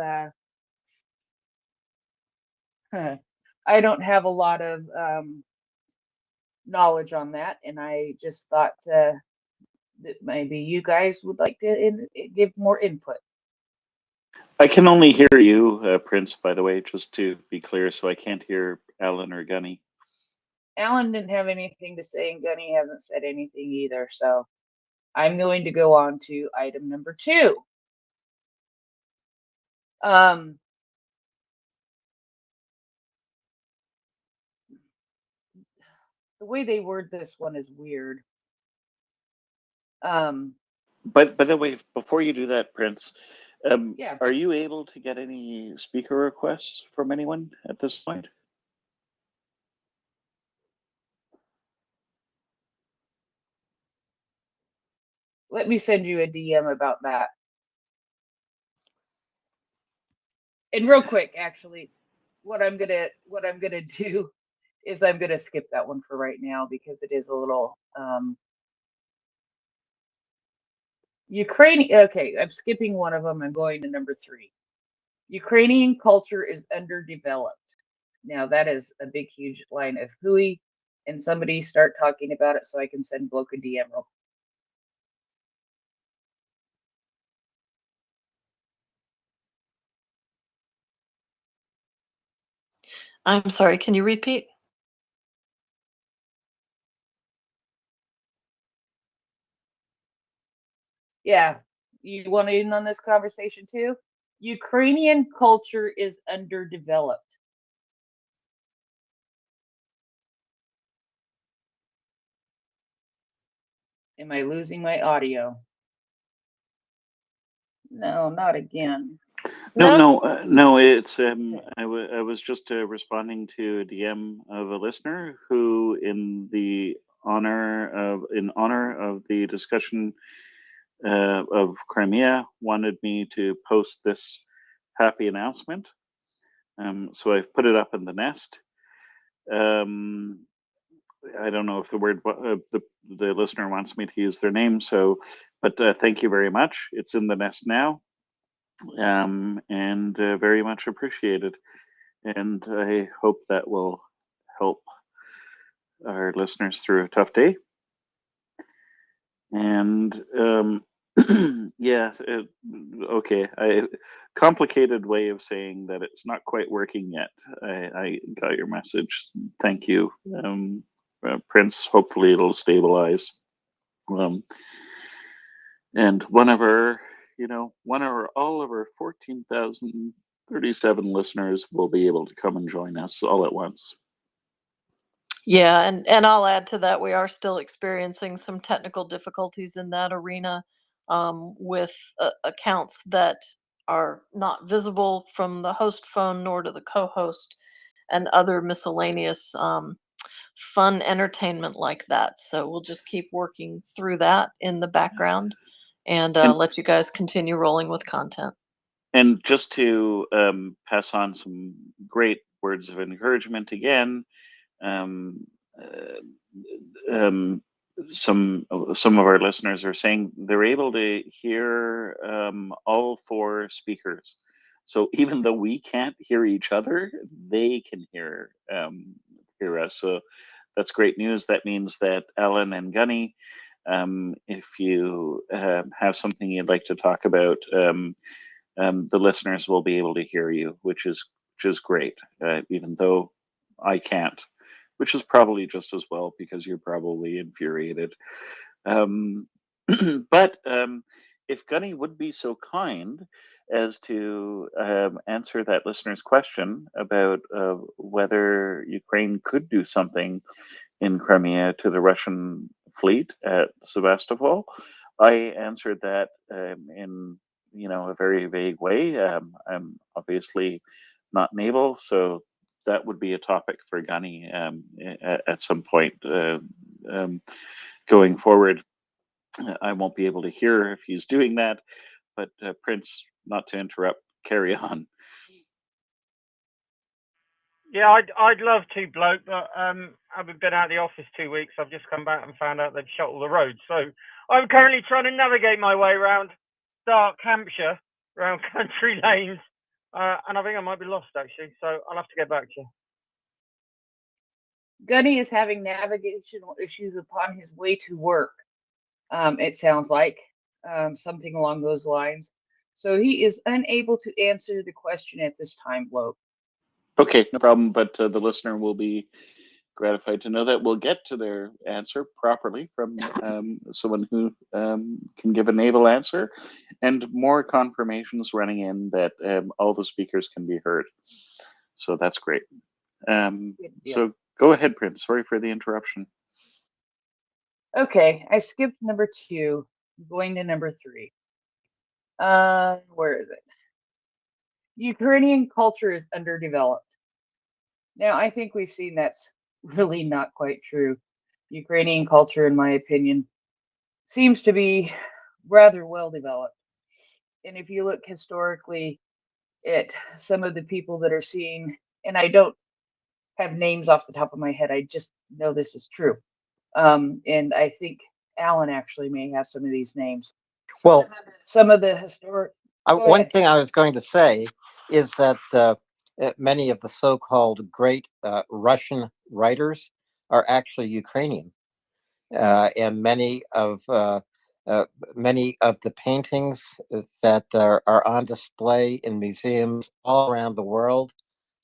I don't have a lot of knowledge on that, and I just thought that maybe you guys would like to give more input. I can only hear you, Prince, by the way, just to be clear, so I can't hear Alan or Gunny. Alan didn't have anything to say, and Gunny hasn't said anything either, so I'm going to go on to item number 2. The way they word this one is weird. But by the way, before you do that, Prince, Yeah. are you able to get any speaker requests from anyone at this point? Let me send you a DM about that. And real quick, actually, what I'm gonna do is I'm gonna skip that one for right now because it is a little Ukrainian. Okay, I'm skipping one of them. I'm going to number 3. Ukrainian culture is underdeveloped. Now that is a big, huge line of hooey, and somebody start talking about it so I can send Bloke a DM real quick. I'm sorry, can you repeat? Yeah, you want in on this conversation too? Ukrainian culture is underdeveloped. Am I losing my audio? No, not again. No. It's I was just responding to a DM of a listener who, in honor of the discussion of Crimea, wanted me to post this happy announcement. So I've put it up in the nest. I don't know if the listener wants me to use their name, but thank you very much. It's in the nest now, and very much appreciated. And I hope that will help our listeners through a tough day. And yeah, okay. Complicated way of saying that it's not quite working yet. I got your message. Thank you, Prince. Hopefully it'll stabilize. And all of our 14,037 listeners will be able to come and join us all at once. Yeah, and I'll add to that, we are still experiencing some technical difficulties in that arena, with accounts that are not visible from the host phone nor to the co-host, and other miscellaneous fun entertainment like that. So we'll just keep working through that in the background, and let you guys continue rolling with content. And just to pass on some great words of encouragement again, some of our listeners are saying they're able to hear all 4 speakers. So even though we can't hear each other, they can hear us. So that's great news. That means that Alan and Gunny, if you have something you'd like to talk about, the listeners will be able to hear you, which is great, even though I can't, which is probably just as well because you're probably infuriated. But if Gunny would be so kind as to answer that listener's question about whether Ukraine could do something in Crimea to the Russian fleet at Sebastopol. I answered that in a very vague way. I'm obviously not naval, so that would be a topic for Gunny at some point going forward. I won't be able to hear if he's doing that, but Prince, not to interrupt, carry on. Yeah, I'd love to, bloke, but having been out of the office 2 weeks, I've just come back and found out they've shut all the roads. So I'm currently trying to navigate my way around dark Hampshire, around country lanes, and I think I might be lost actually. So I'll have to get back to you. Gunny is having navigational issues upon his way to work. It sounds like something along those lines. So he is unable to answer the question at this time, bloke. Okay, no problem. But the listener will be gratified to know that we'll get to their answer properly from someone who can give a naval answer, and more confirmations running in that all the speakers can be heard. So that's great. So go ahead, Prince. Sorry for the interruption. Okay, I skipped number 2, going to number 3. Where is it? Ukrainian culture is underdeveloped. Now, I think we've seen that's really not quite true. Ukrainian culture, in my opinion, seems to be rather well developed. And if you look historically at some of the people that are seeing, and I don't have names off the top of my head, I just know this is true. And I think Alan actually may have some of these names. Well, Some of the historic. one thing I was going to say is that many of the so-called great Russian writers are actually Ukrainian, and many of the paintings that are on display in museums all around the world,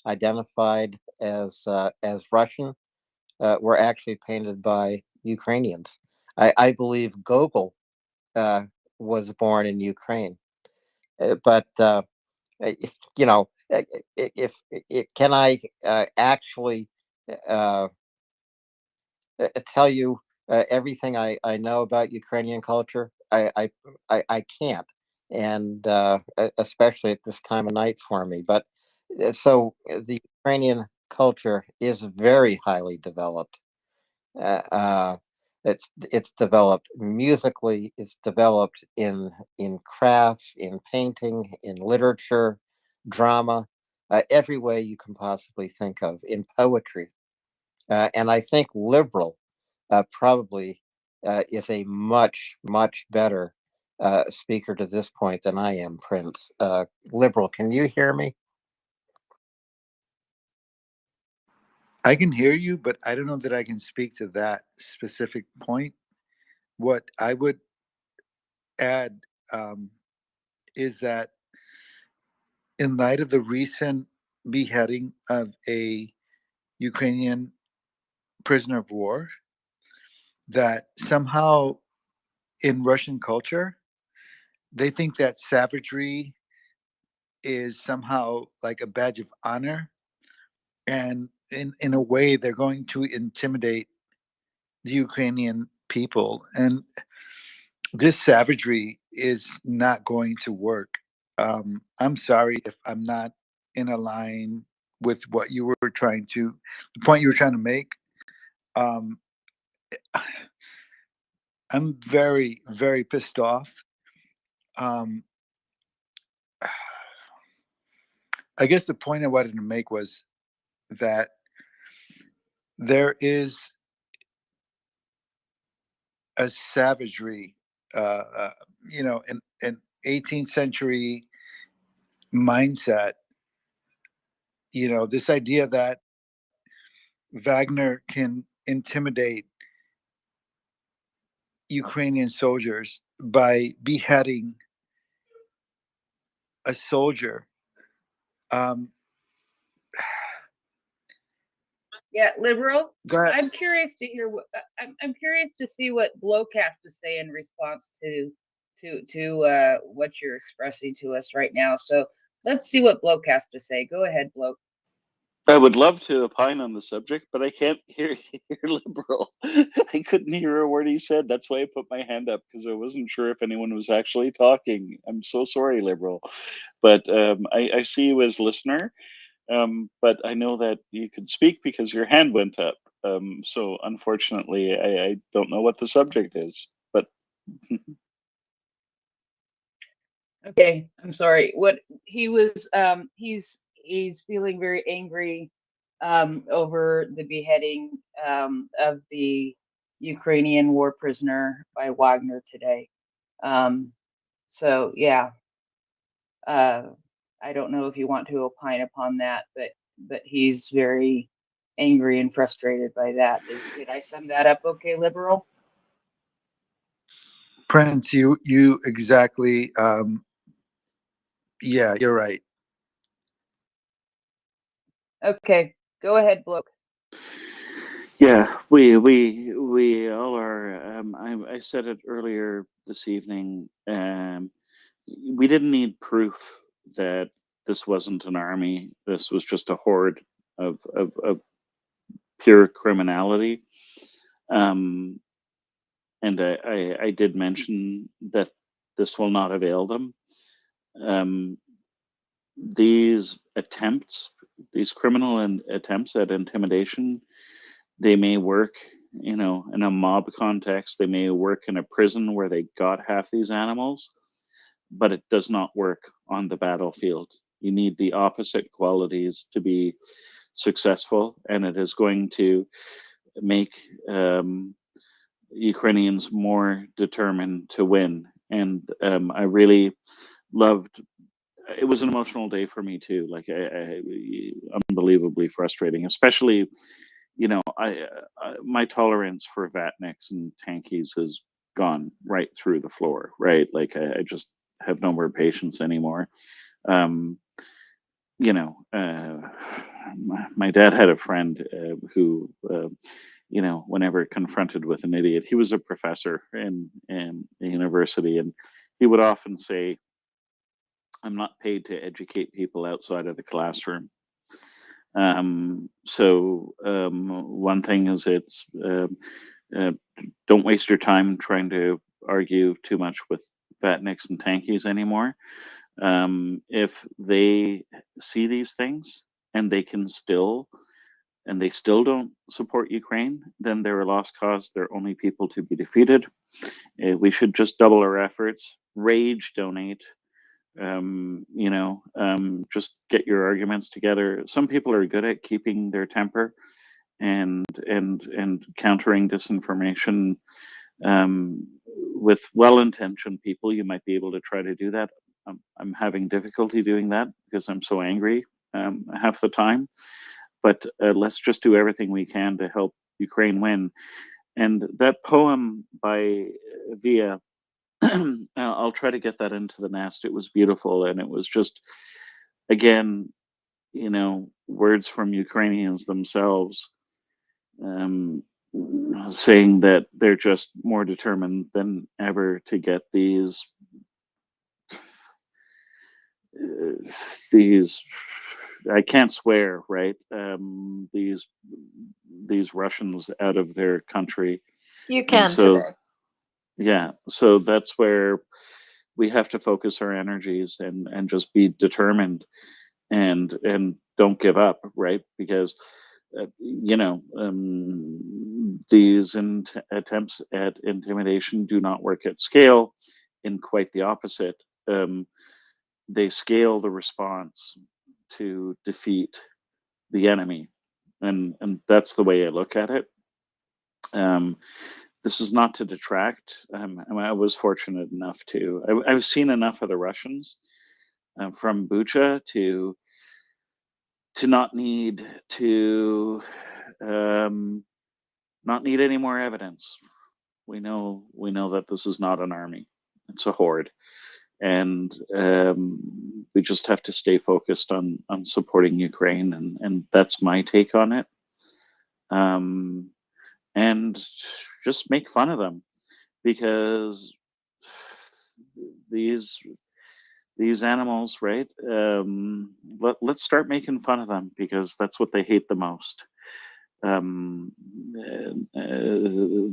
identified as Russian, were actually painted by Ukrainians. I believe Gogol was born in Ukraine, but you know, if can I actually uh, tell you everything I know about Ukrainian culture? I can't, and especially at this time of night for me. But the Ukrainian culture is very highly developed. Uh, uh, it's developed musically. It's developed in crafts, in painting, in literature, drama, every way you can possibly think of, in poetry. And I think liberal probably is a much better speaker to this point than I am, Prince. Liberal, can you hear me? I can hear you, but I don't know that I can speak to that specific point. What I would add is that in light of the recent beheading of a Ukrainian prisoner of war, that somehow in Russian culture, they think that savagery is somehow like a badge of honor. And in a way, they're going to intimidate the Ukrainian people. And this savagery is not going to work. I'm sorry if I'm not in a line with what you were trying to, the point you were trying to make. Um, I'm very pissed off. Um, I guess the point I wanted to make was that there is a savagery, an 18th century mindset. This idea that Wagner can intimidate Ukrainian soldiers by beheading a soldier. Um, Yeah, liberal. go ahead. I'm curious to hear what I'm curious to see what Bloke has to say in response to to what you're expressing to us right now. So let's see what Bloke has to say. Go ahead, Bloke. I would love to opine on the subject, but I can't hear Liberal. I couldn't hear a word he said. That's why I put my hand up, because I wasn't sure if anyone was actually talking. I'm so sorry, Liberal. But I see you as listener, but I know that you could speak because your hand went up. So unfortunately, I don't know what the subject is. But Okay, I'm sorry. What he was, he's feeling very angry over the beheading of the Ukrainian war prisoner by Wagner today. So yeah, I don't know if you want to opine upon that, but he's very angry and frustrated by that. Did I sum that up okay, Liberal? Prince, you exactly. Yeah, you're right. Okay, go ahead, Bloke. yeah, we all are. I said it earlier this evening. We didn't need proof that this wasn't an army. This was just a horde of pure criminality. Um, and I did mention that this will not avail them. Um, these attempts, these criminal attempts at intimidation, they may work, in a mob context. They may work in a prison where they got half these animals, but it does not work on the battlefield. You need the opposite qualities to be successful, and it is going to make Ukrainians more determined to win. And I really loved. It was an emotional day for me too. Like unbelievably frustrating, especially my tolerance for Vatniks and Tankies has gone right through the floor. Right, like I just have no more patience anymore. Um, my dad had a friend who, whenever confronted with an idiot, he was a professor in a university, and he would often say, "I'm not paid to educate people outside of the classroom." One thing is uh, don't waste your time trying to argue too much with Vatniks and Tankies anymore. If they see these things and they still don't support Ukraine, then they're a lost cause. They're only people to be defeated. We should just double our efforts. Rage donate. Just get your arguments together. Some people are good at keeping their temper and countering disinformation. With well-intentioned people, you might be able to try to do that. I'm having difficulty doing that because I'm so angry half the time. But let's just do everything we can to help Ukraine win. And that poem by Via, I'll try to get that into the nest. It was beautiful, and it was just, again, words from Ukrainians themselves, um, saying that they're just more determined than ever to get these I can't swear, right? These Russians out of their country. You And can so, today. yeah, so that's where we have to focus our energies and just be determined and don't give up, right? Because these attempts at intimidation do not work at scale. In quite the opposite, they scale the response to defeat the enemy, and that's the way I look at it. Um, this is not to detract. I was fortunate enough I've seen enough of the Russians from Bucha to not need to not need any more evidence. We know that this is not an army; it's a horde, and we just have to stay focused on supporting Ukraine, and that's my take on it. Um, and just make fun of them because these animals, right? Let's start making fun of them because that's what they hate the most.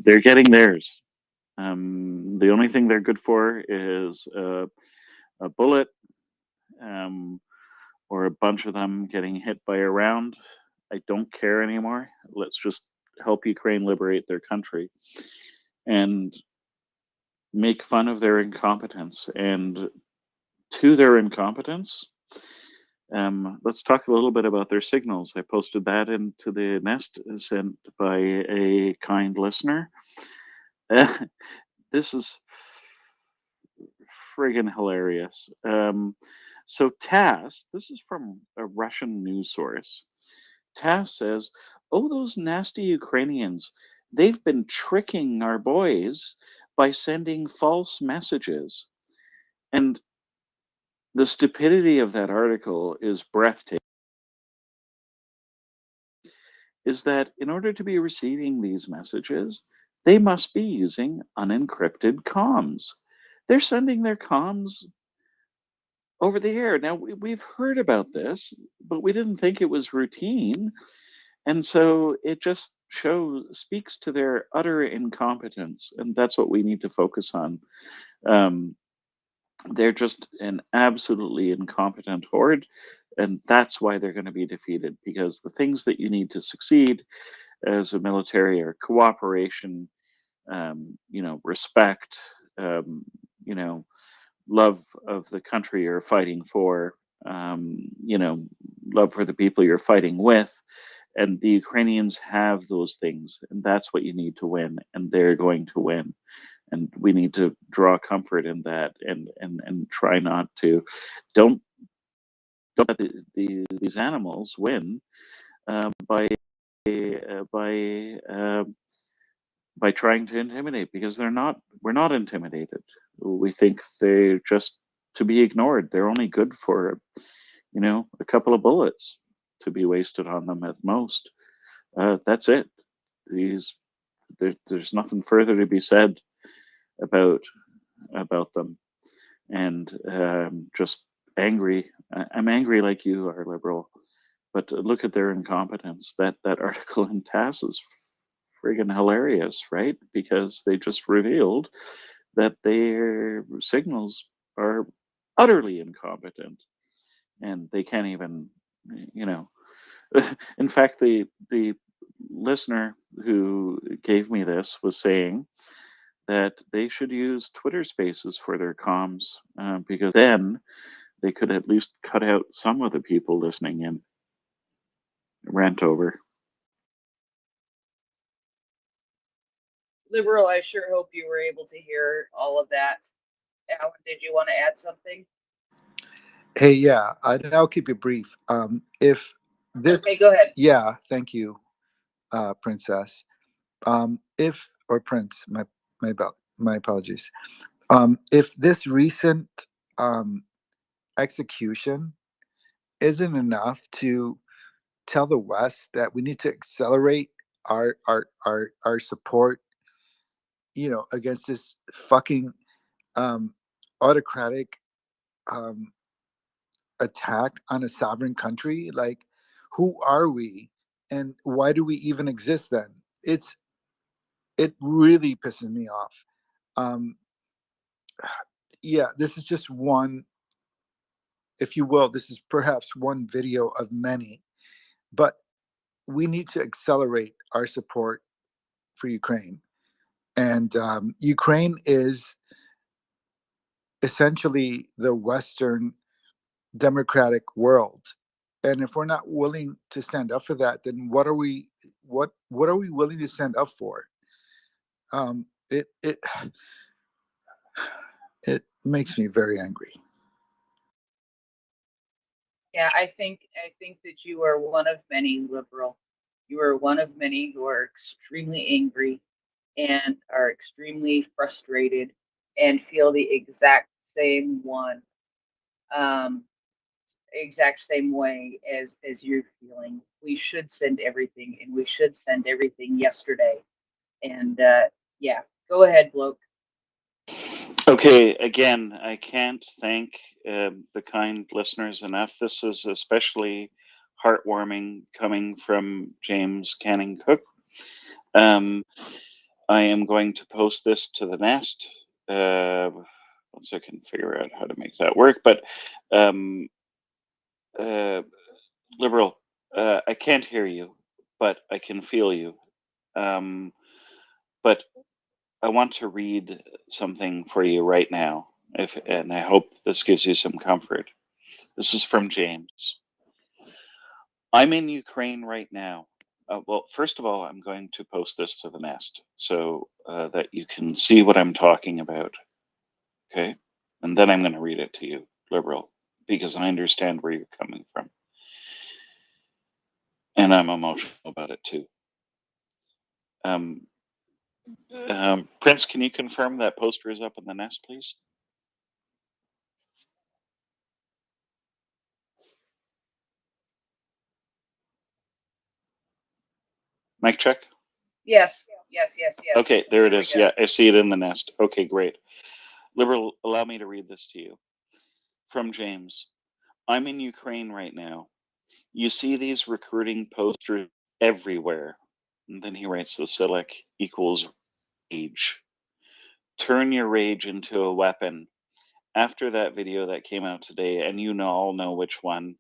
They're getting theirs. The only thing they're good for is a bullet, or a bunch of them getting hit by a round. I don't care anymore. Let's just help Ukraine liberate their country and make fun of their incompetence. And to their incompetence, let's talk a little bit about their signals. I posted that into the nest sent by a kind listener. This is friggin' hilarious. So TASS, this is from a Russian news source. TASS says, "Oh, those nasty Ukrainians, they've been tricking our boys by sending false messages." And the stupidity of that article is breathtaking. Is that in order to be receiving these messages, they must be using unencrypted comms. They're sending their comms over the air. Now, we've heard about this, but we didn't think it was routine. And so it just speaks to their utter incompetence. And that's what we need to focus on. They're just an absolutely incompetent horde. And that's why they're going to be defeated, because the things that you need to succeed as a military are cooperation, respect, love of the country you're fighting for, love for the people you're fighting with. And the Ukrainians have those things, and that's what you need to win, and they're going to win. And we need to draw comfort in that, and try not to don't let these animals win by by by trying to intimidate, because we're not intimidated. We think they're just to be ignored. They're only good for a couple of bullets to be wasted on them at most. That's it. There's nothing further to be said about them. And just angry. I'm angry like you are, Liberal. But look at their incompetence. That article in TASS is friggin' hilarious, right? Because they just revealed that their signals are utterly incompetent, and they can't even, In fact, the listener who gave me this was saying that they should use Twitter Spaces for their comms, because then they could at least cut out some of the people listening in. Rant over. Liberal, I sure hope you were able to hear all of that. Alan, did you want to add something? Hey, yeah, I'll keep it brief. If this, Okay, go ahead. yeah, thank you, Princess. Or Prince, my apologies. If this recent execution isn't enough to tell the West that we need to accelerate our support, against this fucking autocratic attack on a sovereign country, like, who are we and why do we even exist then? It really pisses me off. Yeah, this is just one, if you will, this is perhaps one video of many, but we need to accelerate our support for Ukraine. And Ukraine is essentially the Western democratic world. And if we're not willing to stand up for that, then what are we willing to stand up for? It makes me very angry. Yeah, I think that you are one of many, Liberal. You are one of many who are extremely angry and are extremely frustrated and feel the exact same way as you're feeling. We should send everything, and we should send everything yesterday. And yeah, go ahead, Bloke. Okay, again, I can't thank the kind listeners enough. This was especially heartwarming coming from James Canning Cook. I am going to post this to the nest once I can figure out how to make that work. But um, uh, Liberal, I can't hear you, but I can feel you. Um, but I want to read something for you right now, and I hope this gives you some comfort. This is from James. I'm in Ukraine right now. Well, first of all, I'm going to post this to the nest so that you can see what I'm talking about. Okay. And then I'm going to read it to you, Liberal, because I understand where you're coming from. And I'm emotional about it too. Um, Prince, can you confirm that poster is up in the nest, please? Mic check. Yes. Okay, there it There we is. go. Yeah, I see it in the nest. Okay, great. Liberal, allow me to read this to you. From James. I'm in Ukraine right now. You see these recruiting posters everywhere. And then he writes the Silic equals rage. Turn your rage into a weapon. After that video that came out today, and all know which one,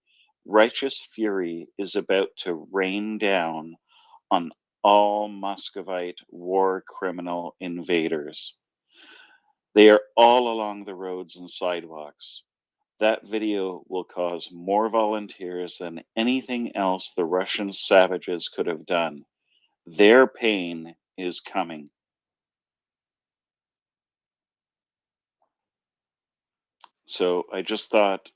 righteous fury is about to rain down on all Muscovite war criminal invaders. They are all along the roads and sidewalks. That video will cause more volunteers than anything else the Russian savages could have done. Their pain is coming. So I just thought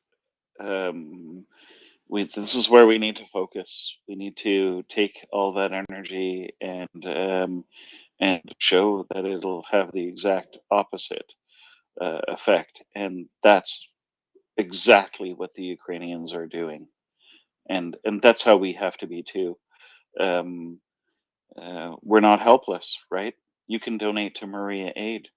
this is where we need to focus. We need to take all that energy and show that it'll have the exact opposite effect, and that's exactly what the Ukrainians are doing, and that's how we have to be too. Um, we're not helpless, right? You can donate to Maria Aid.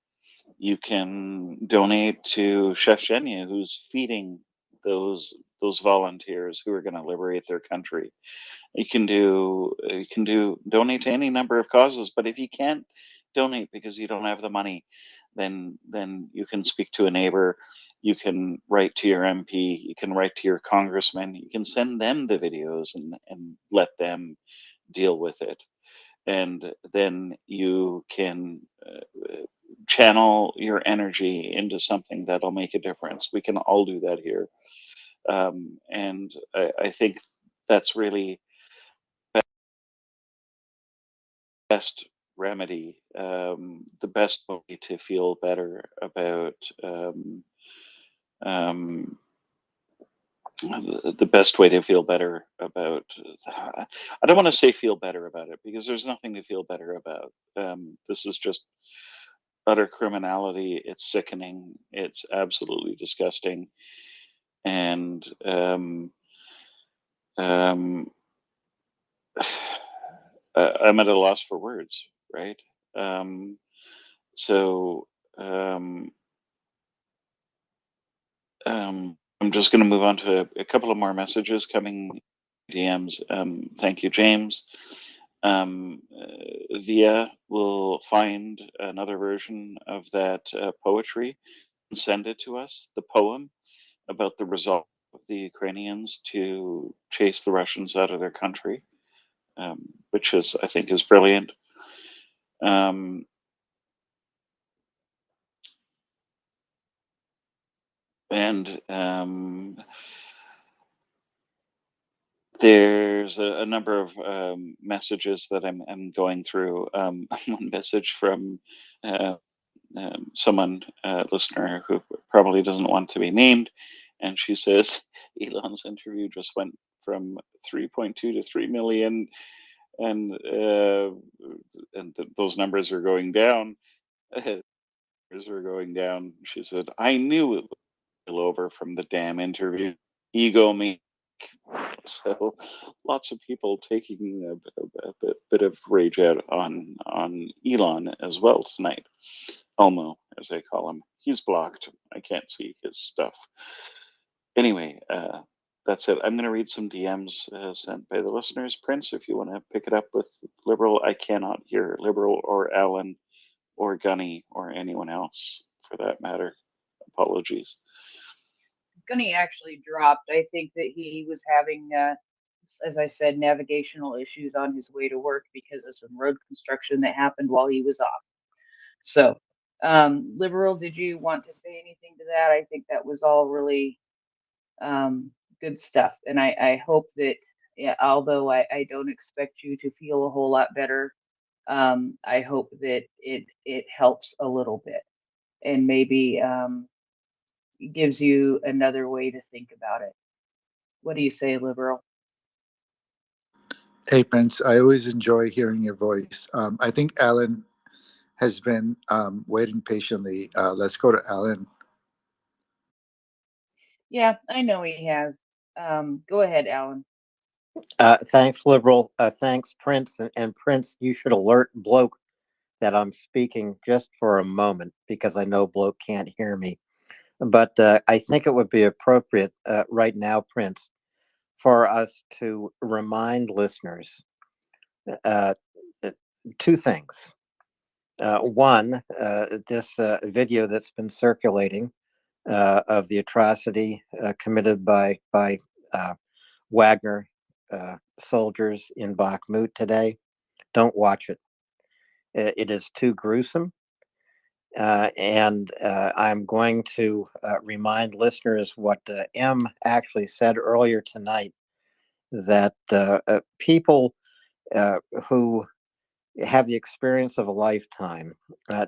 You can donate to Chef Genya, who's feeding those volunteers who are going to liberate their country. You can do donate to any number of causes, but if you can't donate because you don't have the money, then you can speak to a neighbor, you can write to your MP, you can write to your congressman, you can send them the videos and let them deal with it. And then you can channel your energy into something that'll make a difference. We can all do that here. And I think that's really best remedy, the best way to feel better about um, the best way to feel better about. I don't want to say feel better about it because there's nothing to feel better about. This is just utter criminality. It's sickening. It's absolutely disgusting, and um, I'm at a loss for words. Right. Um, so. Um, I'm just going to move on to a couple of more messages coming DMs. Thank you, James. Via will find another version of that poetry and send it to us, the poem about the resolve of the Ukrainians to chase the Russians out of their country, which is, I think, is brilliant. Um, and There's a number of messages that I'm going through. One message from uh, someone, listener, who probably doesn't want to be named, and she says Elon's interview just went from 3.2 to 3 million, and those numbers are going down. Numbers are going down. She said, "I knew it would spill over from the damn interview. Ego me." So lots of people taking a bit of rage out on Elon as well tonight. Elmo, as I call him. he's blocked. I can't see his stuff. Anyway, that's it. I'm going to read some DMs sent by the listeners. Prince, if you want to pick it up with Liberal, I cannot hear Liberal or Alan or Gunny or anyone else for that matter. Apologies. Gunny actually dropped. I think that he was having, as I said, navigational issues on his way to work because of some road construction that happened while he was off. So, Liberal, did you want to say anything to that? I think that was all really good stuff. And I hope that, yeah, although I don't expect you to feel a whole lot better, I hope that it helps a little bit and maybe gives you another way to think about it. What do you say, Liberal? Hey, Prince, I always enjoy hearing your voice. I think Alan has been waiting patiently. Let's go to Alan. Yeah, I know he has. Go ahead, Alan. Thanks, Liberal. Thanks, Prince. And Prince, you should alert Bloke that I'm speaking just for a moment because I know Bloke can't hear me. But I think it would be appropriate right now, Prince, for us to remind listeners uh, two things. One, this video that's been circulating of the atrocity committed by Wagner soldiers in Bakhmut today. Don't watch it. It is too gruesome. And I'm going to remind listeners what M actually said earlier tonight, that people who have the experience of a lifetime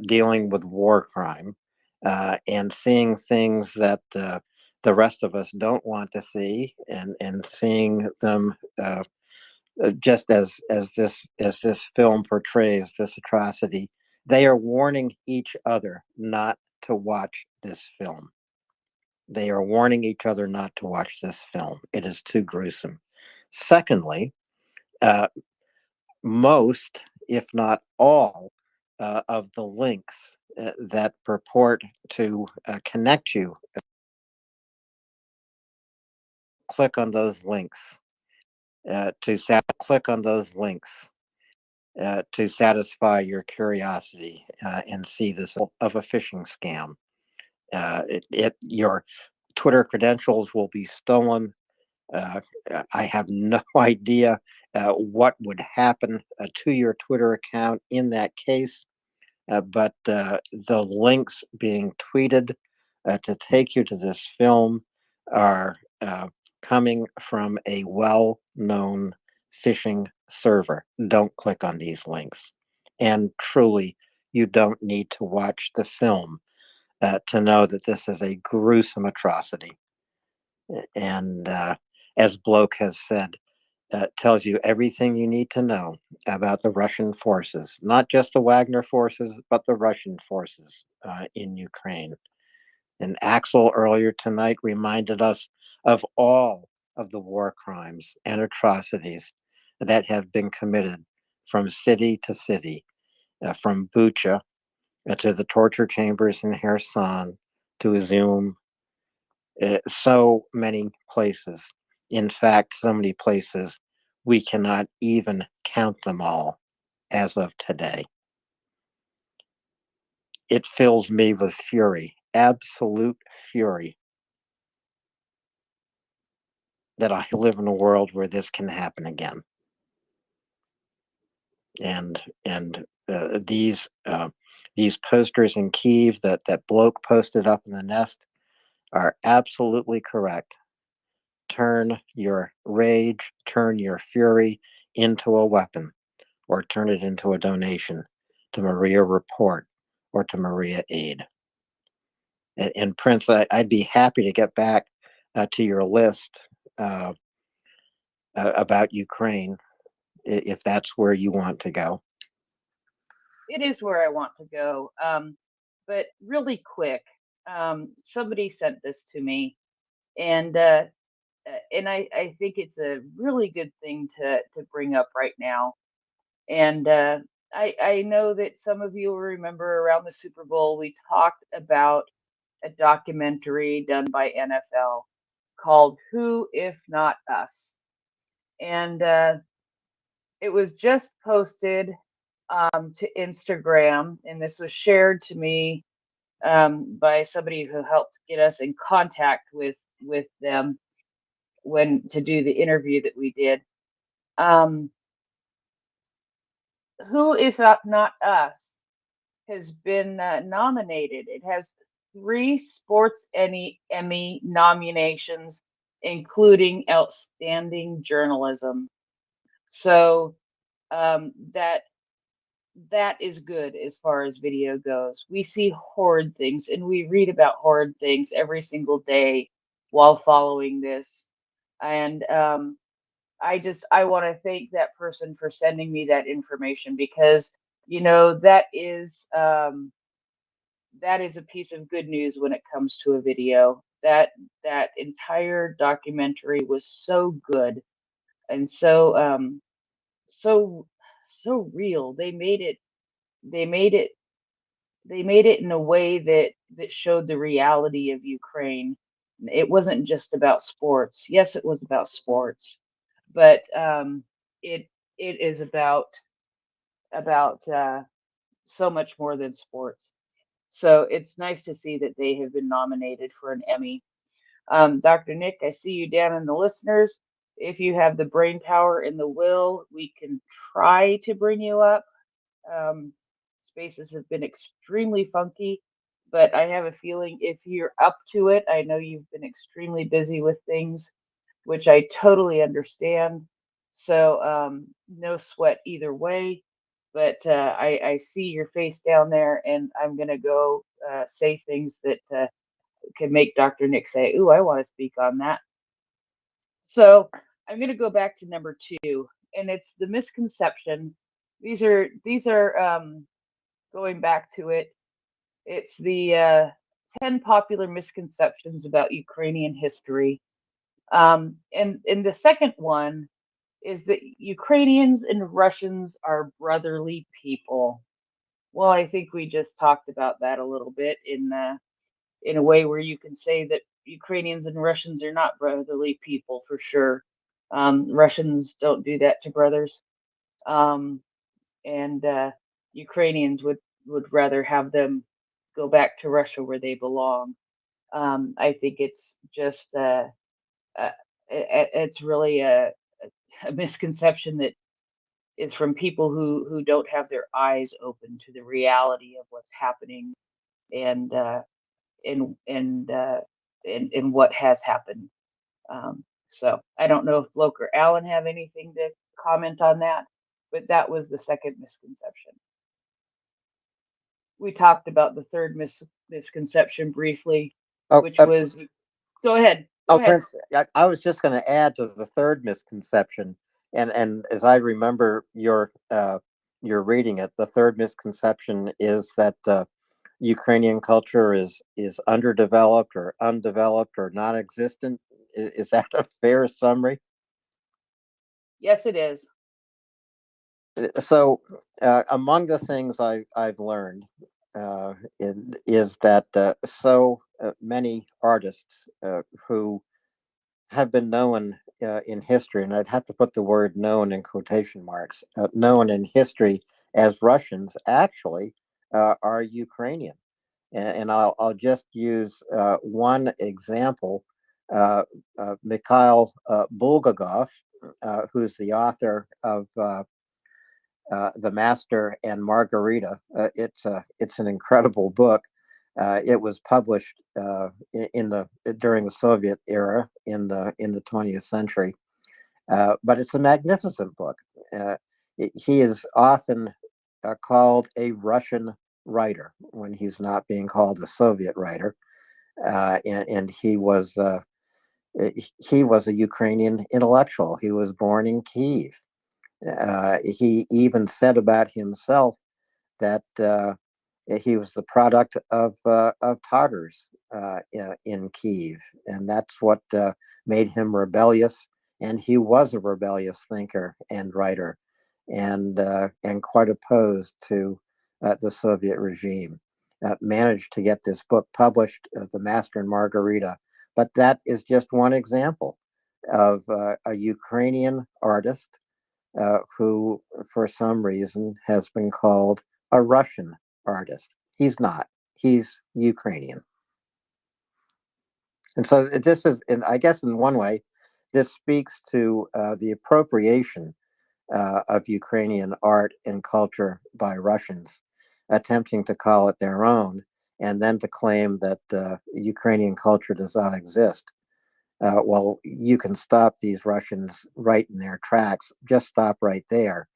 dealing with war crime and seeing things that the rest of us don't want to see, and seeing them just as this film portrays this atrocity, they are warning each other not to watch this film. They are warning each other not to watch this film. It is too gruesome. Secondly, most, if not all, of the links that purport to connect you, click on those links click on those links to satisfy your curiosity and see this of a phishing scam. Your Twitter credentials will be stolen. Uh, I have no idea what would happen to your Twitter account in that case, but the links being tweeted to take you to this film are coming from a well known phishing server. Don't click on these links. And truly, you don't need to watch the film to know that this is a gruesome atrocity. And as Bloke has said, tells you everything you need to know about the Russian forces, not just the Wagner forces, but the Russian forces in Ukraine. And Axel earlier tonight reminded us of all of the war crimes and atrocities that have been committed from city to city, from Bucha to the torture chambers in Kherson to Izum, so many places. In fact, so many places we cannot even count them all as of today. It fills me with fury, absolute fury, that I live in a world where this can happen again. And these posters in Kyiv that Bloke posted up in the nest are absolutely correct. Turn your rage, turn your fury into a weapon, or turn it into a donation to MriyaReport or to Maria Aid. And Prince, I'd be happy to get back to your list about Ukraine if that's where you want to go. It is where I want to go. But really quick, somebody sent this to me, and I think it's a really good thing to bring up right now. And I know that some of you will remember around the Super Bowl we talked about a documentary done by NFL called Who If Not Us? And it was just posted to Instagram, and this was shared to me by somebody who helped get us in contact with them when to do the interview that we did. Who If Not Us has been nominated. It has 3 Sports Emmy nominations, including Outstanding Journalism. So that is good as far as video goes. We see horrid things and we read about horrid things every single day while following this. And I want to thank that person for sending me that information, because that is a piece of good news when it comes to a video. That entire documentary was so good and so real. They made it in a way that showed the reality of Ukraine. It wasn't just about sports. Yes, it was about sports, but it is about so much more than sports. So it's nice to see that they have been nominated for an Emmy. Dr. Nick, I see you down in the listeners. If you have the brain power and the will, we can try to bring you up. Spaces have been extremely funky, but I have a feeling if you're up to it, I know you've been extremely busy with things, which I totally understand. So no sweat either way. But I see your face down there, and I'm going to go say things that can make Dr. Nick say, "Ooh, I want to speak on that." So I'm going to go back to number 2, and it's the misconception. These are going back to it. It's the 10 popular misconceptions about Ukrainian history. And the second one is that Ukrainians and Russians are brotherly people. Well, I think we just talked about that a little bit in a way where you can say that Ukrainians and Russians are not brotherly people for sure. Russians don't do that to brothers, and Ukrainians would rather have them go back to Russia where they belong. I think it's just it's really a misconception that is from people who don't have their eyes open to the reality of what's happening and and what has happened. So I don't know if Bloke or Alan have anything to comment on that, but that was the second misconception. We talked about the third misconception briefly, Oh, which was, go ahead. Go ahead. Prince, I was just going to add to the third misconception, and as I remember your reading it, the third misconception is that Ukrainian culture is underdeveloped or undeveloped or non-existent. Is that a fair summary? Yes, it is. So, among the things I've learned is that so many artists who have been known in history, and I'd have to put the word known in quotation marks, known in history as Russians, actually are Ukrainian. And I'll just use one example. Mikhail Bulgakov, who's the author of The Master and Margarita. It's an incredible book. It was published during the Soviet era in the 20th century, but it's a magnificent book. He is often called a Russian writer when he's not being called a Soviet writer, and he was a Ukrainian intellectual. He was born in Kiev. He even said about himself that he was the product of Tartars in Kiev, and that's what made him rebellious. And he was a rebellious thinker and writer, and quite opposed to the Soviet regime. managed to get this book published, The Master and Margarita. But that is just one example of a Ukrainian artist who, for some reason, has been called a Russian artist. He's not. He's Ukrainian. And so this is, and I guess in one way, this speaks to the appropriation of Ukrainian art and culture by Russians, attempting to call it their own, and then to claim that Ukrainian culture does not exist. Well, you can stop these Russians right in their tracks. Just stop right there.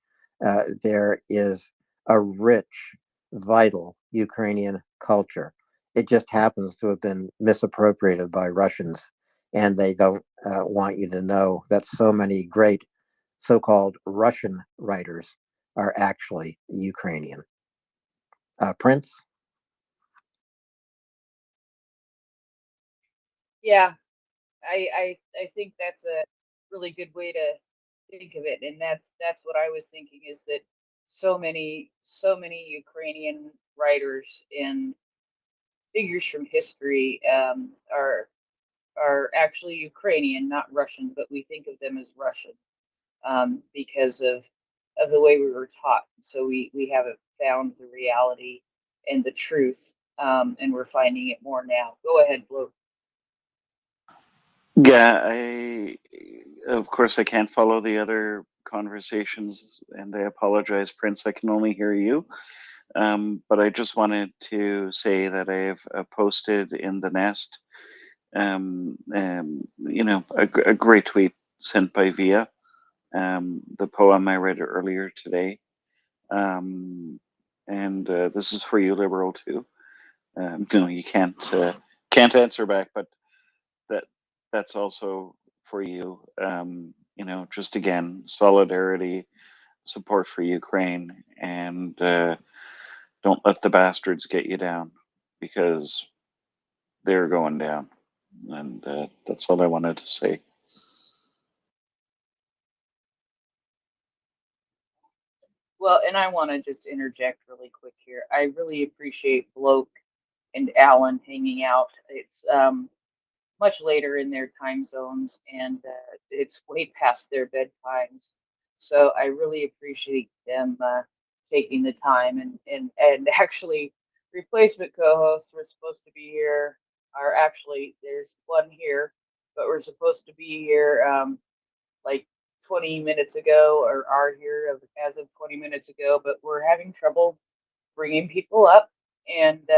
There is a rich, vital Ukrainian culture. It just happens to have been misappropriated by Russians, and they don't want you to know that so many great so-called Russian writers are actually Ukrainian. Prince? Yeah, I think that's a really good way to think of it, and that's what I was thinking, is that so many Ukrainian writers and figures from history are actually Ukrainian, not Russian, but we think of them as Russian because of the way we were taught. So we haven't found the reality and the truth, and we're finding it more now. Go ahead, Blue. Yeah, of course, I can't follow the other conversations, and I apologize, Prince. I can only hear you. But I just wanted to say that I've posted in the Nest, a great tweet sent by Via, the poem I read earlier today. And this is for you, Liberal, too. No, you can't answer back, but that that's also for you. Just again, solidarity, support for Ukraine, and don't let the bastards get you down, because they're going down. And that's all I wanted to say. Well, and I want to just interject really quick here. I really appreciate Bloke and Alan hanging out. It's much later in their time zones, and it's way past their bedtimes. So I really appreciate them taking the time, and actually, replacement co-hosts were supposed to be here. Are actually, there's one here, but we're supposed to be here like 20 minutes ago, or are here as of 20 minutes ago, but we're having trouble bringing people up, and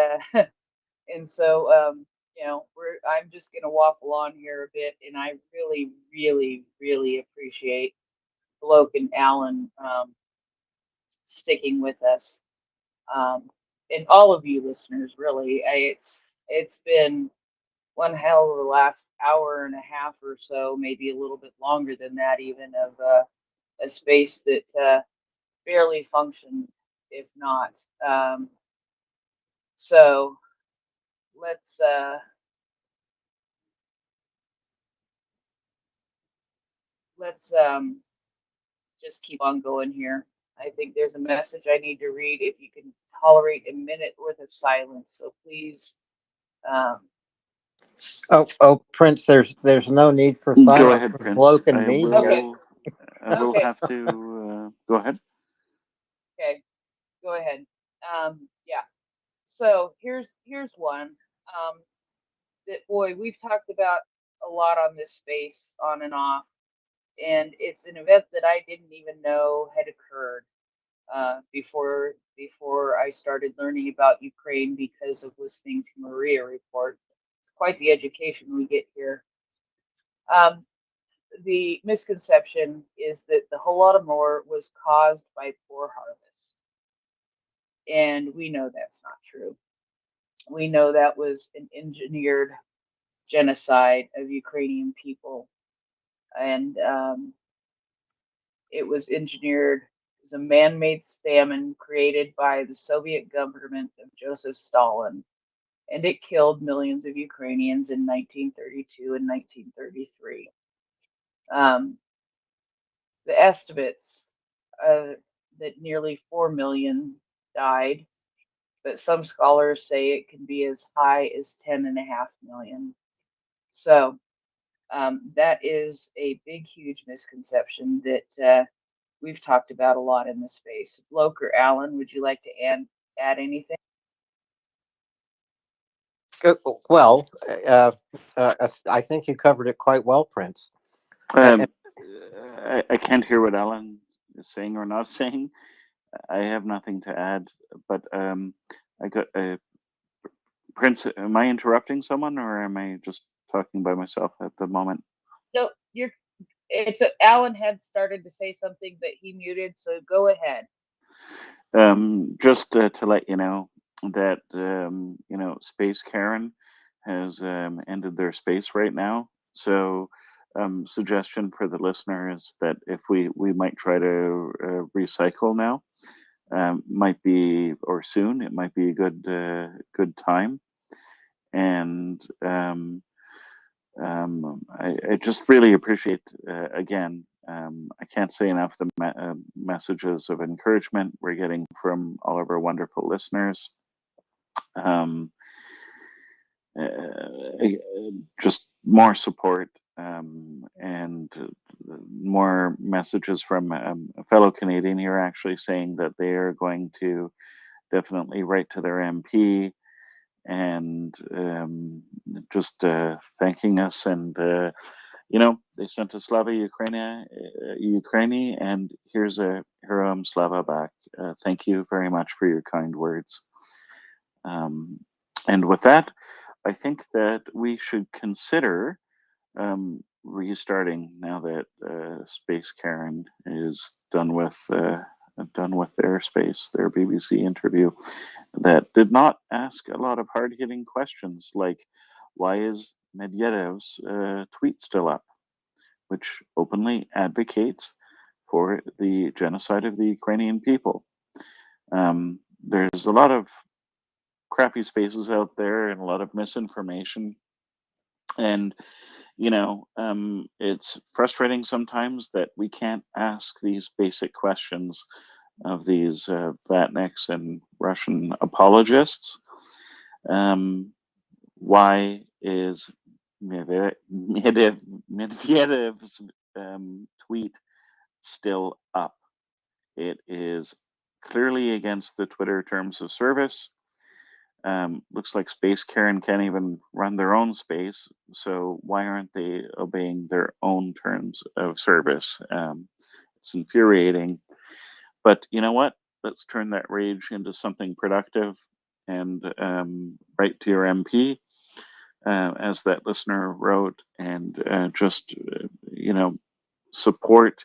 and so I'm just gonna waffle on here a bit, and I really, really, really appreciate Bloke and Alan sticking with us, and all of you listeners. Really, it's been one hell of the last hour and a half or so, maybe a little bit longer than that, even, of a space that barely functioned, if not. So let's let's just keep on going here. I think there's a message I need to read. If you can tolerate a minute worth of silence, so please. Oh, Prince, there's no need for Go silence ahead, for Prince. Bloke and me here. Will. I will Okay. have to go ahead. Okay, go ahead. Yeah. So here's one that, boy, we've talked about a lot on this space, on and off, and it's an event that I didn't even know had occurred before I started learning about Ukraine because of listening to MriyaReport. Quite the education we get here. The misconception is that the Holodomor was caused by poor harvest, and we know that's not true. We know that was an engineered genocide of Ukrainian people, and it was engineered as a man-made famine created by the Soviet government of Joseph Stalin, and it killed millions of Ukrainians in 1932 and 1933. The estimates that nearly 4 million died, but some scholars say it can be as high as 10.5 million. So that is a big, huge misconception that we've talked about a lot in the space. Bloke or Alan, would you like to add anything? Well, I think you covered it quite well, Prince. Um, I can't hear what Alan is saying or not saying. I have nothing to add, but I got Prince. Am I interrupting someone, or am I just talking by myself at the moment? No, Alan had started to say something that he muted, so go ahead. Just to let you know that Space Karen has ended their space right now. So, suggestion for the listener is that if we might try to recycle now, might be or soon it might be a good time, and I just really appreciate again. I can't say enough the messages of encouragement we're getting from all of our wonderful listeners. Um, just more support and more messages from a fellow Canadian here actually saying that they are going to definitely write to their MP and just thanking us. And, they sent us Slava Ukraini, and here's a Heroam Slava back. Thank you very much for your kind words. And with that, I think that we should consider restarting now that Space Karen is done with their BBC interview that did not ask a lot of hard-hitting questions like why is Medvedev's tweet still up, which openly advocates for the genocide of the Ukrainian people. There's a lot of crappy spaces out there and a lot of misinformation. And, it's frustrating sometimes that we can't ask these basic questions of these Vatniks and Russian apologists. Why is Medvedev's tweet still up? It is clearly against the Twitter terms of service. Looks like Space Karen can't even run their own space, so why aren't they obeying their own terms of service? It's infuriating. But you know what? Let's turn that rage into something productive and write to your MP, as that listener wrote, and just, support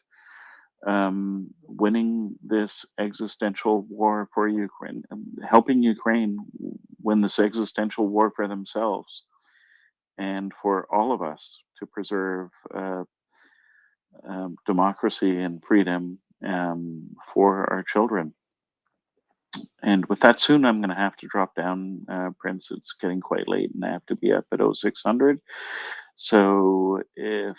winning this existential war for Ukraine, helping Ukraine win this existential war for themselves and for all of us to preserve democracy and freedom for our children. And with that, soon I'm going to have to drop down, Prince. It's getting quite late and I have to be up at 0600. So if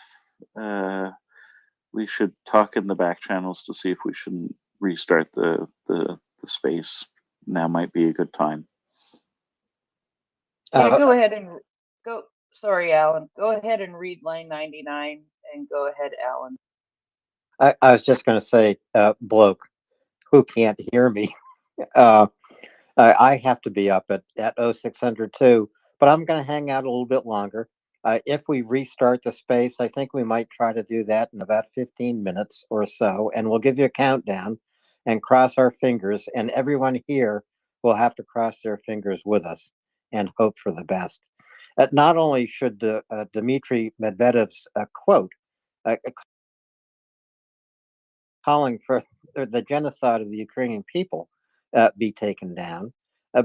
we should talk in the back channels to see if we shouldn't restart the space. Now might be a good time. Yeah, go ahead and go. Sorry, Alan. Go ahead and read line 99 and go ahead, Alan. I was just going to say, bloke who can't hear me. I have to be up at 0600 too, but I'm going to hang out a little bit longer. If we restart the space, I think we might try to do that in about 15 minutes or so, and we'll give you a countdown and cross our fingers, and everyone here will have to cross their fingers with us and hope for the best. Not only should Dmitry Medvedev's quote calling for the genocide of the Ukrainian people be taken down,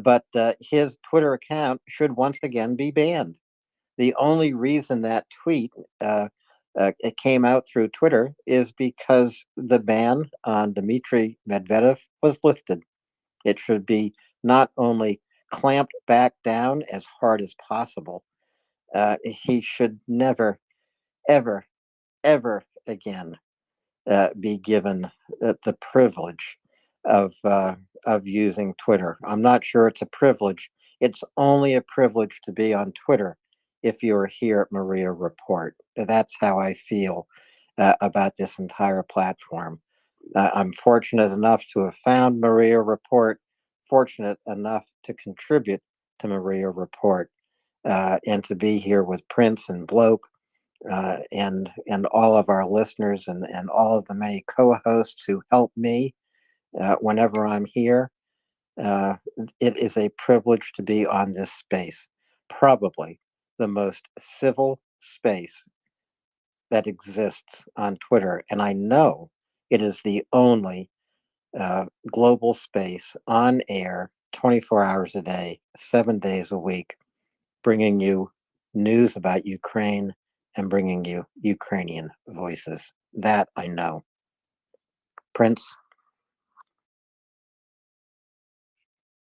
but his Twitter account should once again be banned. The only reason that tweet it came out through Twitter is because the ban on Dmitry Medvedev was lifted. It should be not only clamped back down as hard as possible, he should never, ever, ever again be given the privilege of of using Twitter. I'm not sure it's a privilege. It's only a privilege to be on Twitter if you're here at MriyaReport. That's how I feel about this entire platform. I'm fortunate enough to have found MriyaReport, fortunate enough to contribute to MriyaReport, and to be here with Prince and Bloke, and all of our listeners, and all of the many co-hosts who help me whenever I'm here. Uh, it is a privilege to be on this space, probably the most civil space that exists on Twitter. And I know it is the only global space on air 24 hours a day, 7 days a week, bringing you news about Ukraine and bringing you Ukrainian voices. That I know. Prince?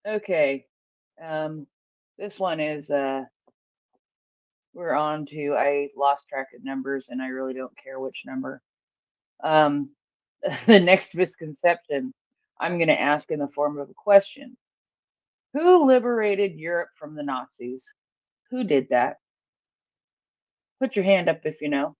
Okay. This one is we're on to, I lost track of numbers and I really don't care which number. Um, the next misconception I'm going to ask in the form of a question. Who liberated Europe from the Nazis? Who did that? Put your hand up if you know.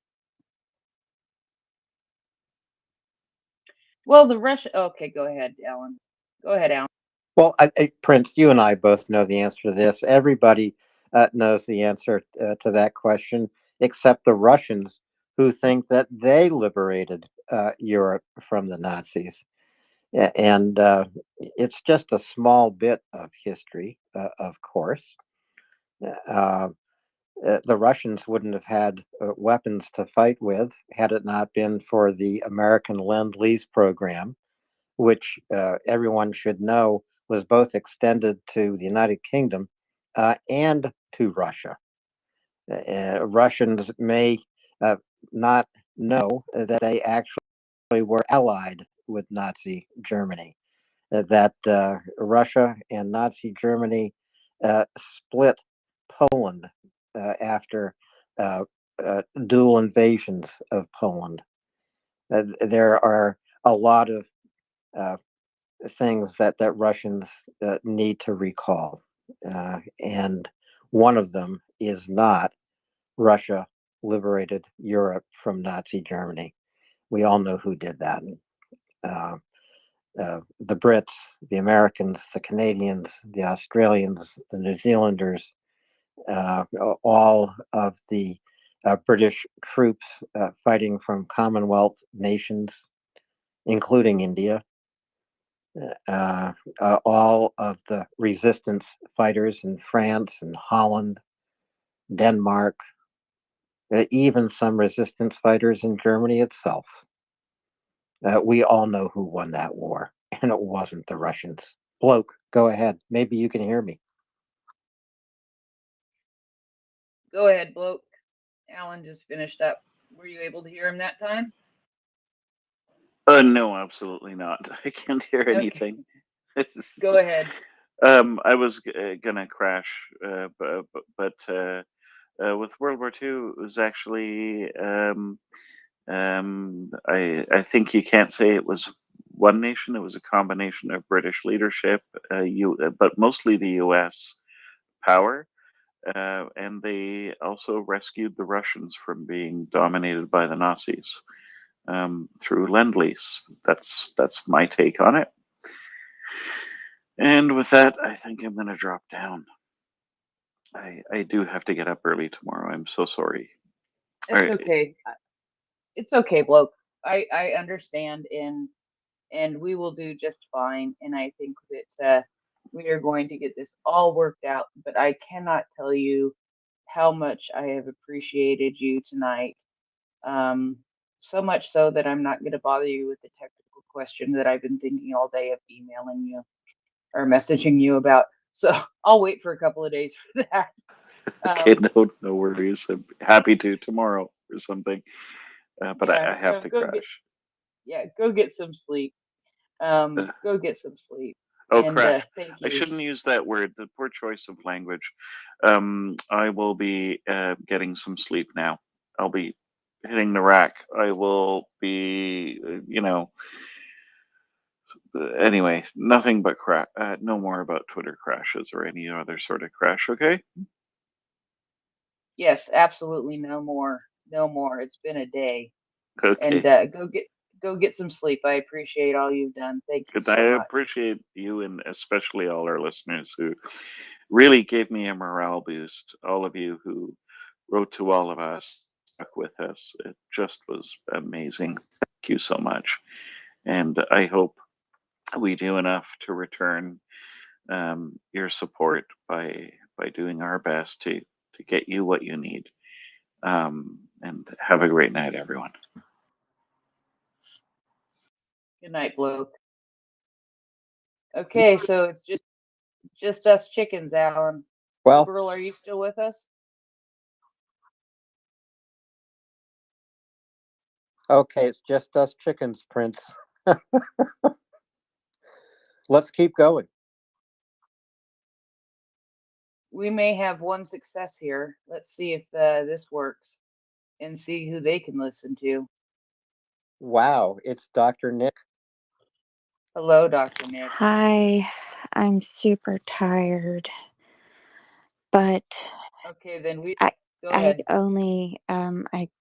Well, the Russian. Okay, go ahead, Alan. Go ahead, Alan. Well, Prince, you and I both know the answer to this. Everybody knows the answer to that question, except the Russians, who think that they liberated Europe from the Nazis. And it's just a small bit of history, of course. Uh, the Russians wouldn't have had weapons to fight with had it not been for the American Lend-Lease program, which everyone should know was both extended to the United Kingdom and to Russia. Russians may not know that they actually were allied with Nazi Germany, that Russia and Nazi Germany split Poland after dual invasions of Poland. There are a lot of things that Russians need to recall, and one of them is not Russia liberated Europe from Nazi Germany. We all know who did that. Uh, the Brits, the Americans, the Canadians, the Australians, the New Zealanders, all of the British troops fighting from Commonwealth nations, including India, all of the resistance fighters in France and Holland, Denmark, even some resistance fighters in Germany itself. We all know who won that war, and it wasn't the Russians. Bloke, go ahead. Maybe you can hear me. Go ahead, Bloke. Alan just finished up. Were you able to hear him that time? No, absolutely not. I can't hear Okay, anything. go ahead. I was gonna crash, but with World War II, it was actually I think you can't say it was one nation. It was a combination of British leadership, but mostly the U.S. power, and they also rescued the Russians from being dominated by the Nazis through Lend-Lease. That's my take on it. And with that, I think I'm going to drop down. I do have to get up early tomorrow. I'm so sorry. It's okay. It's okay, Bloke. I understand, and we will do just fine. And I think that we are going to get this all worked out. But I cannot tell you how much I have appreciated you tonight. So much so that I'm not going to bother you with the technical question that I've been thinking all day of emailing you or messaging you about. So I'll wait for a couple of days for that. Okay, no worries. I'm happy to tomorrow or something. But Yeah, I have no, to go crash. go get some sleep. Uh, Go get some sleep. oh, And crash. thank I you. shouldn't use that word. The poor choice of language. I will be getting some sleep now. I'll be hitting the rack. I will be, anyway, nothing but no more about Twitter crashes or any other sort of crash. Okay. Yes, absolutely no more. No more. It's been a day. And Okay. go get some sleep. I appreciate all you've done. Thank you Good. so I much. appreciate you and especially all our listeners who really gave me a morale boost. All of you who wrote to all of us, stuck with us. It just was amazing. Thank you so much. And I hope we do enough to return your support by doing our best to get you what you need. And have a great night, everyone. Good night, bloke. Okay, so it's just us chickens, Alan. Well, Girl, are you still with us? okay, it's just us chickens, Prince. Let's keep going. We may have one success here. Let's see if this works and see who they can listen to. Wow, it's Dr. Nick. Hello, Dr. Nick. Hi, I'm super tired, but Okay, then I go ahead. I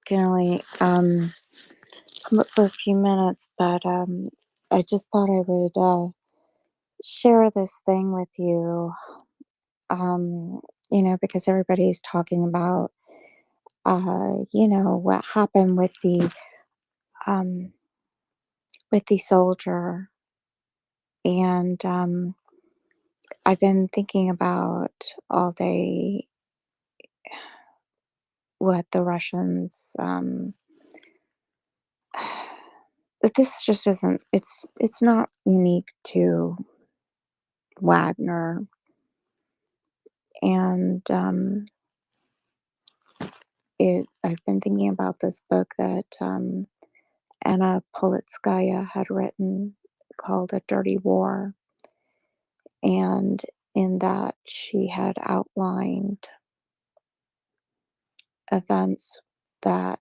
can only come up for a few minutes, but I just thought I would share this thing with you. Because everybody's talking about what happened um with the soldier, and I've been thinking about all day what the Russians that this just isn't it's not unique to Wagner, and I've been thinking about this book that Anna Politskaya had written called A Dirty War, and in that she had outlined events that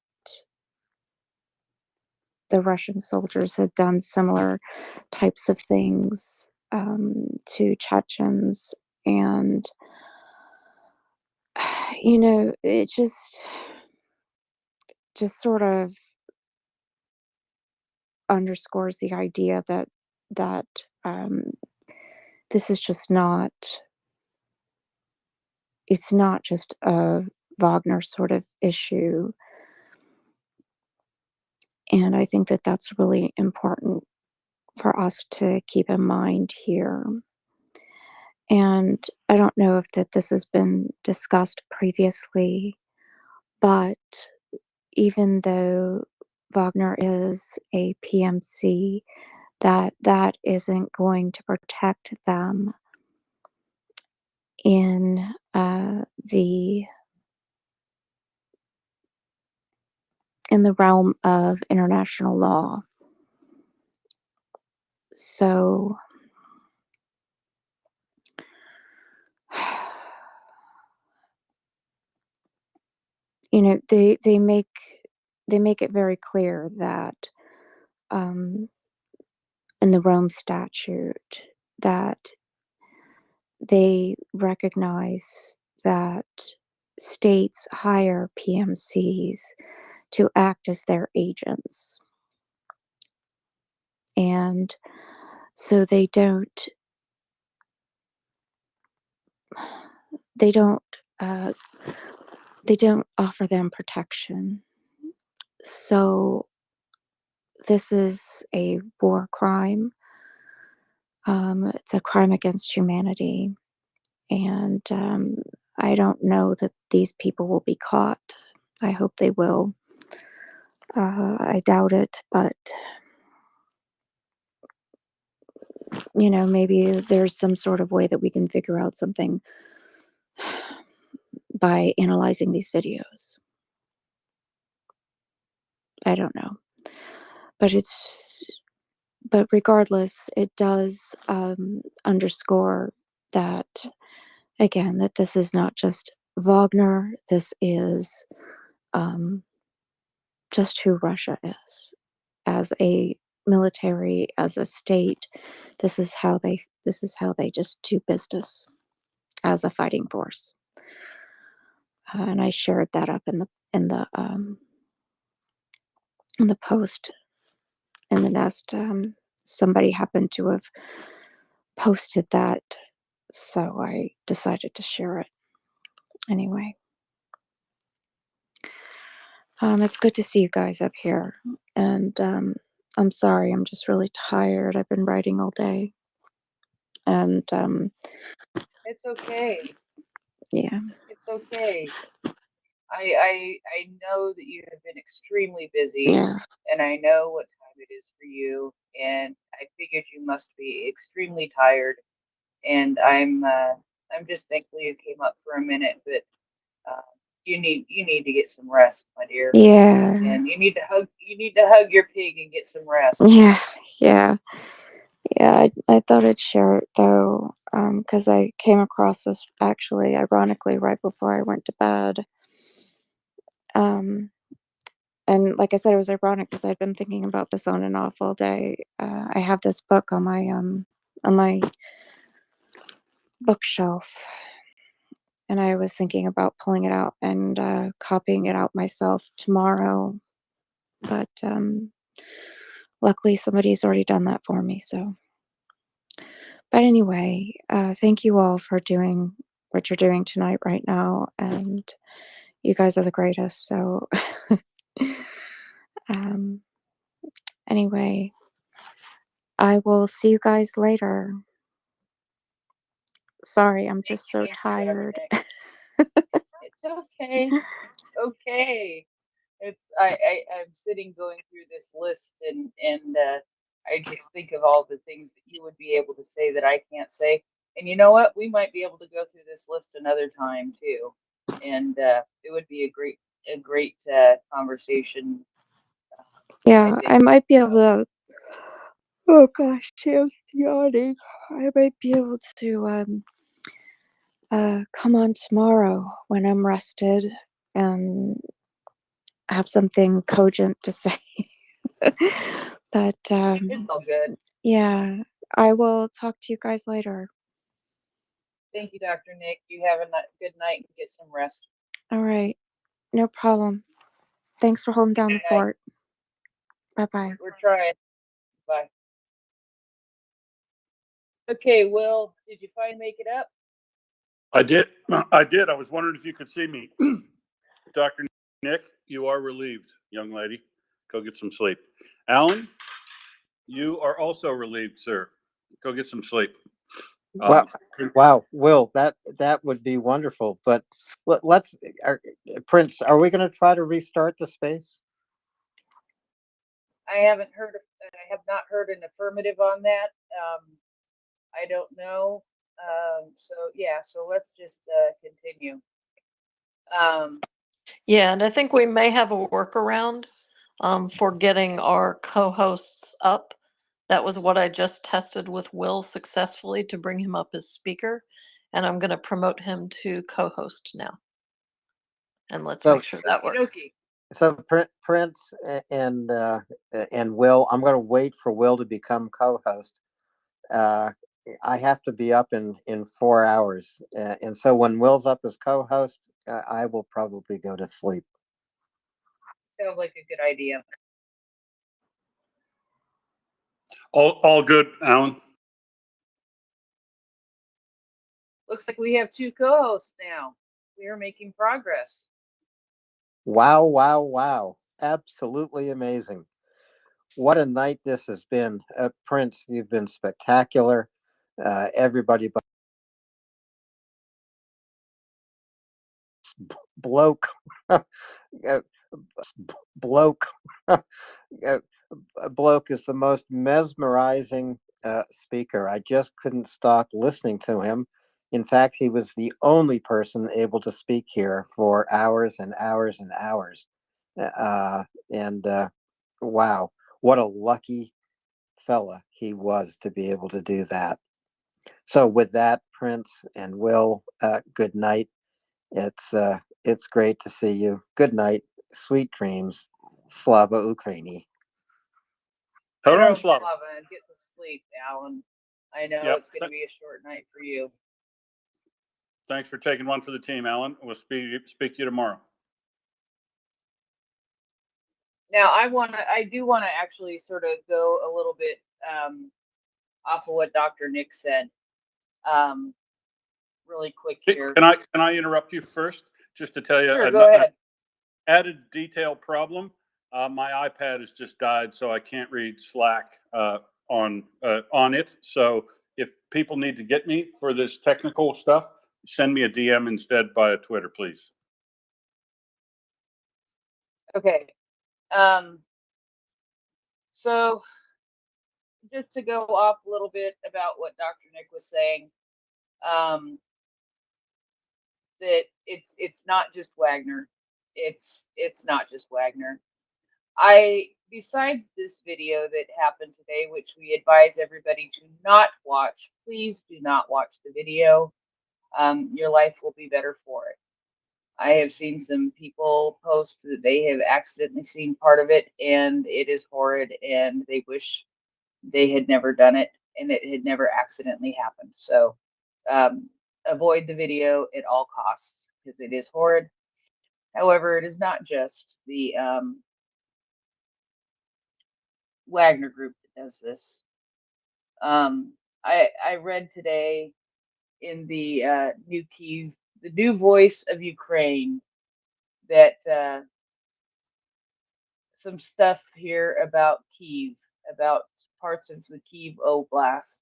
the Russian soldiers had done similar types of things to Chechens. And, it just sort of underscores the idea that this is just not, it's not just a Wagner sort of issue. And I think that that's really important for us to keep in mind here. And I don't know if this has been discussed previously, but even though Wagner is a PMC, that isn't going to protect them in the realm of international law. So they make it very clear that in the Rome Statute that they recognize that states hire PMCs to act as their agents. And so they don't offer them protection. So this is a war crime. It's a crime against humanity. And I don't know that these people will be caught. I hope they will. I doubt it, but maybe there's some sort of way that we can figure out something by analyzing these videos. I don't know. But regardless, it does underscore that, again, that this is not just Wagner, this is just who Russia is as a military as a state, this is how they just do business as a fighting force. And I shared that up in the post in the nest. Somebody happened to have posted that, so I decided to share it anyway. It's good to see you guys up here, and I'm sorry, I'm just really tired. I've been writing all day, and It's okay. yeah, It's okay. I know that you have been extremely busy, yeah, and I know what time it is for you, and I figured you must be extremely tired. And I'm just thankful you came up for a minute, but uh, you need to get some rest, my dear, yeah, and you need to hug your pig and get some rest. yeah, yeah, yeah. I thought I'd share it though, because I came across this actually, ironically, right before I went to bed. Um, and like I said, it was ironic because I'd been thinking about this on and off all day. I have this book on my bookshelf, and I was thinking about pulling it out and copying it out myself tomorrow, but luckily somebody's already done that for me. So, but anyway, thank you all for doing what you're doing tonight, right now, and you guys are the greatest. So, um, anyway, I will see you guys later. Sorry, I'm just so Thank you, Dr. tired. Nick. It's okay. It's okay. I'm sitting going through this list, and I just think of all the things that you would be able to say that I can't say. And you know what? We might be able to go through this list another time too, and it would be a great conversation. Yeah, I I think might be able so. to. Oh gosh, Tim's yawning. I might be able to come on tomorrow when I'm rested and have something cogent to say. But It's all good. yeah, I will talk to you guys later. Thank you, Dr. Nick. You have a good night and get some rest. All right, no problem. Thanks for holding down the Good night. fort. Bye bye. We're trying. Bye. Okay, Will, did you finally make it up? I did. I did. I was wondering if you could see me. Dr. Nick, you are relieved, young lady. Go get some sleep. Alan, you are also relieved, sir. Go get some sleep. Wow, wow, Will, that would be wonderful. But let's, Prince, are we going to try to restart the space? I have not heard an affirmative on that. I don't know. So yeah, so let's just continue. Yeah, and I think we may have a workaround for getting our co-hosts up. That was what I just tested with Will successfully to bring him up as speaker, and I'm going to promote him to co-host now. And let's So, make sure that works. Okey-dokey. so Prince and Will, I'm going to wait for Will to become co-host. I have to be up in 4 hours, and so when Will's up as co-host, I will probably go to sleep. Sounds like a good idea. All good, Alan. Looks like we have two co-hosts now. We are making progress. Wow, wow, wow. Absolutely amazing. What a night this has been. Prince, you've been spectacular. Everybody but bloke. Bloke. Bloke is the most mesmerizing speaker. I just couldn't stop listening to him. In fact, he was the only person able to speak here for hours and hours and hours. And wow, what a lucky fella he was to be able to do that. So, with that, Prince and Will, good night. It's great to see you. Good night. Sweet dreams. Slava Ukraini. Heron Slava. Get some sleep, Alan. I know Yep. it's going to be a short night for you. Thanks for taking one for the team, Alan. We'll speak to you tomorrow. Now, I do want to actually sort of go a little bit off of what Dr. Nick said, really quick here. Can I interrupt you first, just to tell you? Sure, go ahead. Added detail problem. My iPad has just died, so I can't read Slack on it. So if people need to get me for this technical stuff, send me a DM instead via Twitter, please. Okay. So just to go off a little bit about what Dr. Nick was saying, that it's not just Wagner. It's not just Wagner. Besides this video that happened today, which we advise everybody to not watch, please do not watch the video. Your life will be better for it. I have seen some people post that they have accidentally seen part of it and it is horrid and they wish they had never done it and it had never accidentally happened. So avoid the video at all costs because it is horrid. However, it is not just the Wagner group that does this. I read today in the New Kyiv, the New Voice of Ukraine, that some stuff here about Kyiv, about parts of the Kyiv Oblast.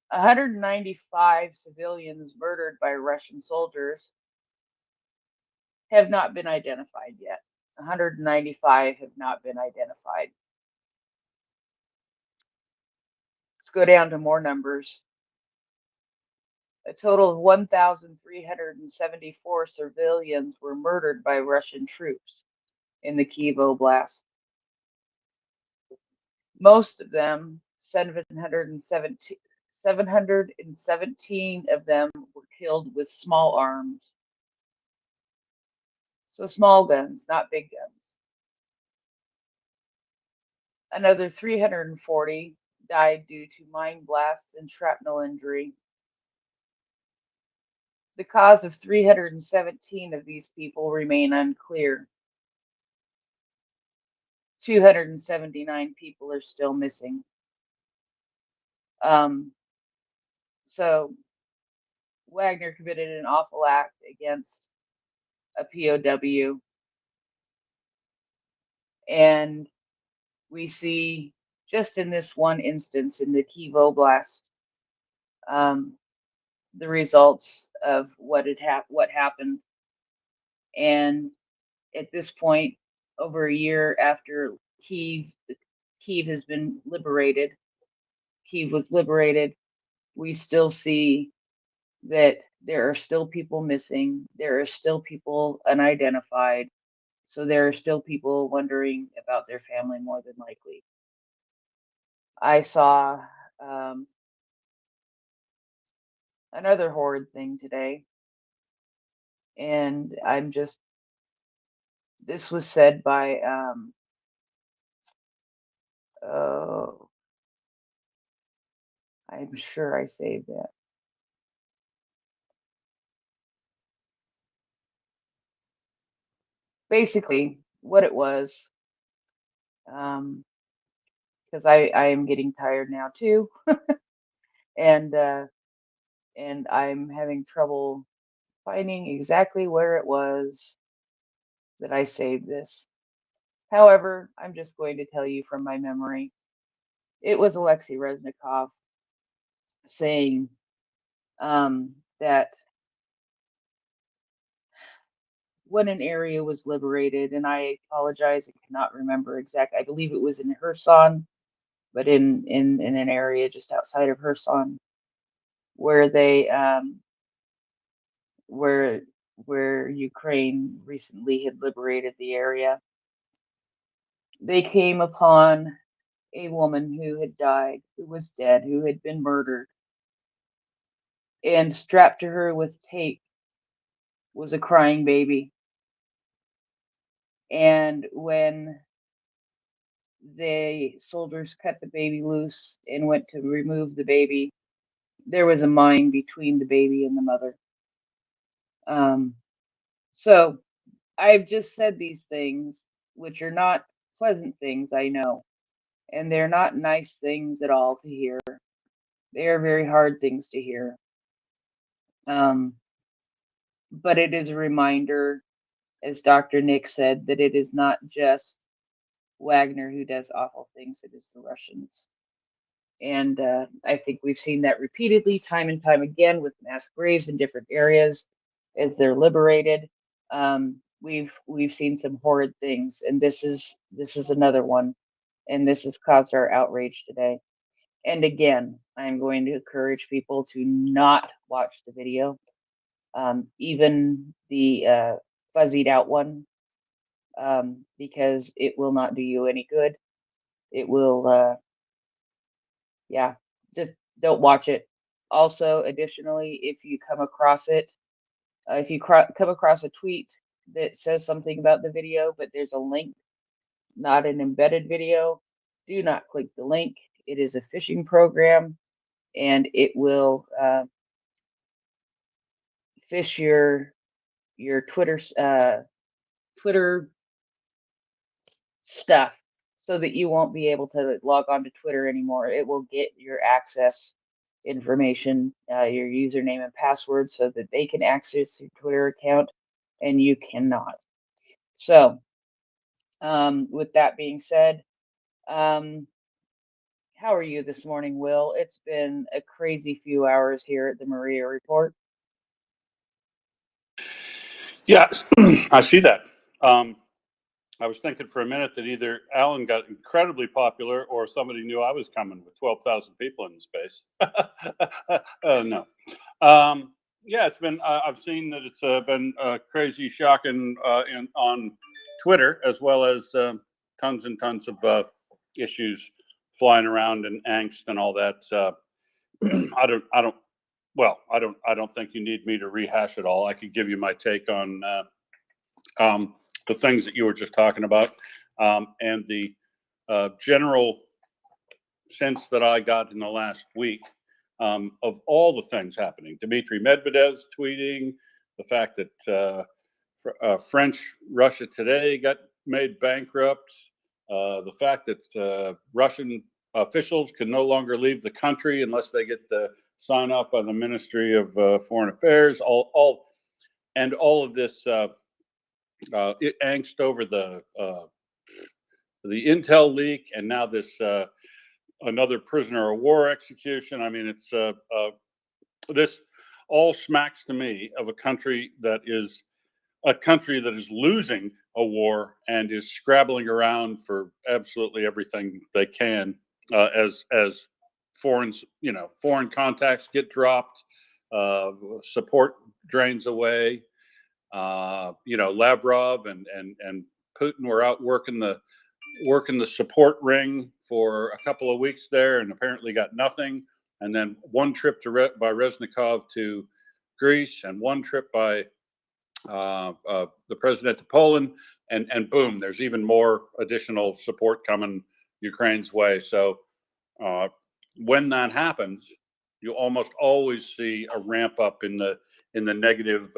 195 civilians murdered by Russian soldiers have not been identified yet. 195 have not been identified. Let's go down to more numbers. A total of 1,374 civilians were murdered by Russian troops in the Kyiv Oblast. Most of them, 717 of them were killed with small arms. So small guns, not big guns. Another 340 died due to mine blasts and shrapnel injury. The cause of 317 of these people remain unclear. 279 people are still missing. So Wagner committed an awful act against a POW. And we see just in this one instance in the Kyiv Oblast, the results of what happened. And at this point, over a year after Kyiv has been liberated, Kyiv was liberated, we still see that there are still people missing. There are still people unidentified. So there are still people wondering about their family more than likely. I saw another horrid thing today. And this was said by, oh, I'm sure I saved that. Basically, what it was, because I am getting tired now too, and I'm having trouble finding exactly where it was that I saved this. However, I'm just going to tell you from my memory. It was Alexei Reznikov saying that when an area was liberated, and I apologize, I cannot remember exactly. I believe it was in Kherson, but in an area just outside of Kherson, where they where Ukraine recently had liberated the area. They came upon a woman who had died, who was dead, who had been murdered, and strapped to her with tape was a crying baby. And when the soldiers cut the baby loose and went to remove the baby, there was a mine between the baby and the mother. So I've just said these things, which are not pleasant things, I know, and they're not nice things at all to hear. They are very hard things to hear. But it is a reminder, as Dr. Nick said, that it is not just Wagner who does awful things, it is the Russians. And I think we've seen that repeatedly, time and time again, with mass graves in different areas as they're liberated. We've seen some horrid things, and this is another one, and this has caused our outrage today. And again, I'm going to encourage people to not watch the video, even the fuzzied out one, because it will not do you any good. It will, yeah, just don't watch it. Also, additionally, if you come across it, if you come across a tweet that says something about the video, but there's a link, not an embedded video, do not click the link. It is a phishing program, and it will fish your Twitter Twitter stuff so that you won't be able to log on to Twitter anymore. It will get your access information, your username and password, so that they can access your Twitter account and you cannot. So, with that being said, how are you this morning, Will? It's been a crazy few hours here at the Maria Report. Yes, I see that. I was thinking for a minute that either Alan got incredibly popular or somebody knew I was coming with 12,000 people in the space. No. Yeah, it's been, I've seen that it's been crazy, shocking on Twitter, as well as tons and tons of issues flying around and angst and all that. I don't think you need me to rehash it all. I could give you my take on the things that you were just talking about, and the general sense that I got in the last week of all the things happening. Dmitry Medvedev's tweeting, the fact that French Russia Today got made bankrupt, the fact that Russian officials can no longer leave the country unless they get the sign off by the Ministry of Foreign Affairs, all of this angst over the intel leak, and now this another prisoner of war execution. I mean, it's this all smacks to me of a country that is losing a war and is scrabbling around for absolutely everything they can, as foreign contacts get dropped, support drains away. Lavrov and Putin were out working the support ring for a couple of weeks there, and apparently got nothing. And then one trip by Reznikov to Greece, and one trip by the president to Poland, and boom, there's even more additional support coming Ukraine's way. So when that happens, you almost always see a ramp up in the negative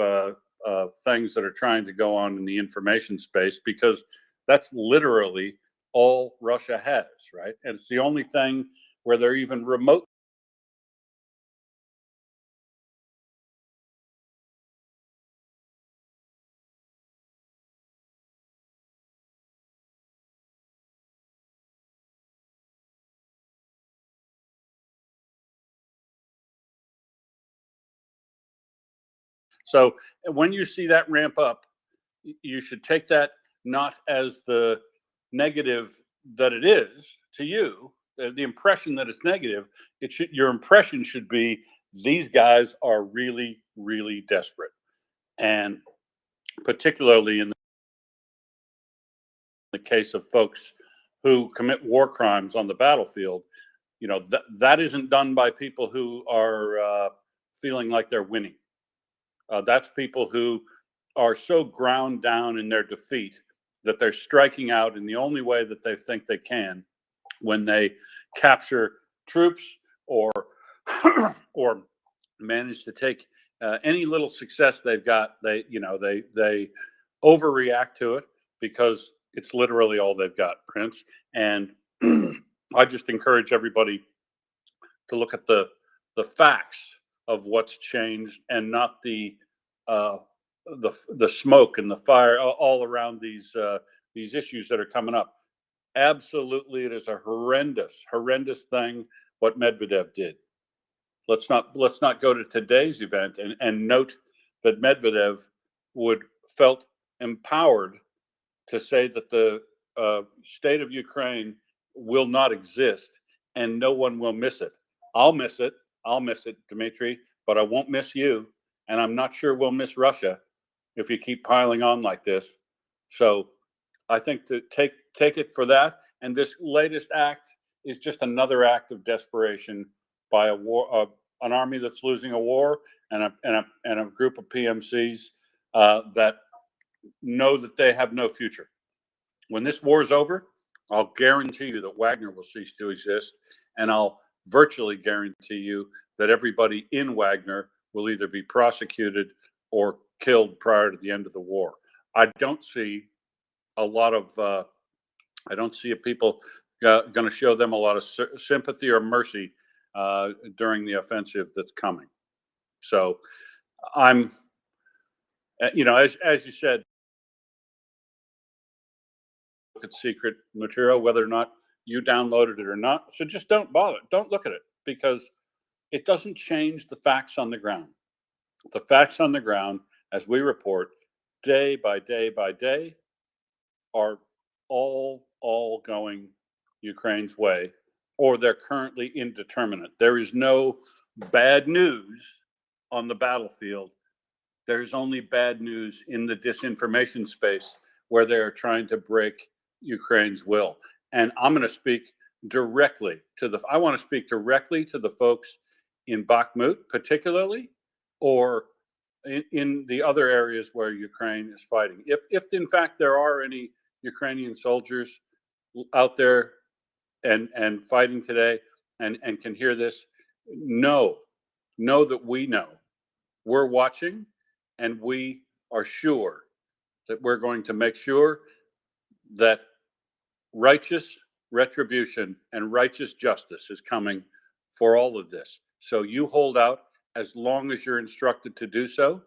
things that are trying to go on in the information space, because that's literally all Russia has, right? And it's the only thing where they're even remote. So when you see that ramp up, you should take that not as the negative that it is to you, the impression that it's negative. Your impression should be, these guys are really, really desperate, and particularly in the case of folks who commit war crimes on the battlefield, that isn't done by people who are feeling like they're winning. That's people who are so ground down in their defeat that they're striking out in the only way that they think they can when they capture troops or or manage to take any little success they've got. They overreact to it because it's literally all they've got, Prince. And I just encourage everybody to look at the facts of what's changed and not the smoke and the fire all around these issues that are coming up. Absolutely, it is a horrendous thing what Medvedev did. Let's not go to today's event and note that Medvedev felt empowered to say that the state of Ukraine will not exist and no one will miss it. I'll miss it, Dmitry, but I won't miss you, and I'm not sure we'll miss Russia if you keep piling on like this. So I think to take it for that, and this latest act is just another act of desperation by an army that's losing a war, and a group of PMCs that know that they have no future. When this war is over, I'll guarantee you that Wagner will cease to exist, and I'll virtually guarantee you that everybody in Wagner will either be prosecuted or killed prior to the end of the war. I don't see a lot of I don't see people going to show them a lot of sympathy or mercy during the offensive that's coming. So I'm, as you said, look at secret material, whether or not you downloaded it or not. So just don't bother. Don't look at it because it doesn't change the facts on the ground. The facts on the ground, as we report day by day by day, are all going Ukraine's way, or they're currently indeterminate. There is no bad news on the battlefield. There's only bad news in the disinformation space where they're trying to break Ukraine's will. And I'm going to speak directly to I want to speak directly to the folks in Bakhmut, particularly, or in the other areas where Ukraine is fighting. If in fact there are any Ukrainian soldiers out there and fighting today and can hear this, know that we know. We're watching, and we are sure that we're going to make sure that righteous retribution and righteous justice is coming for all of this. So you hold out as long as you're instructed to do so.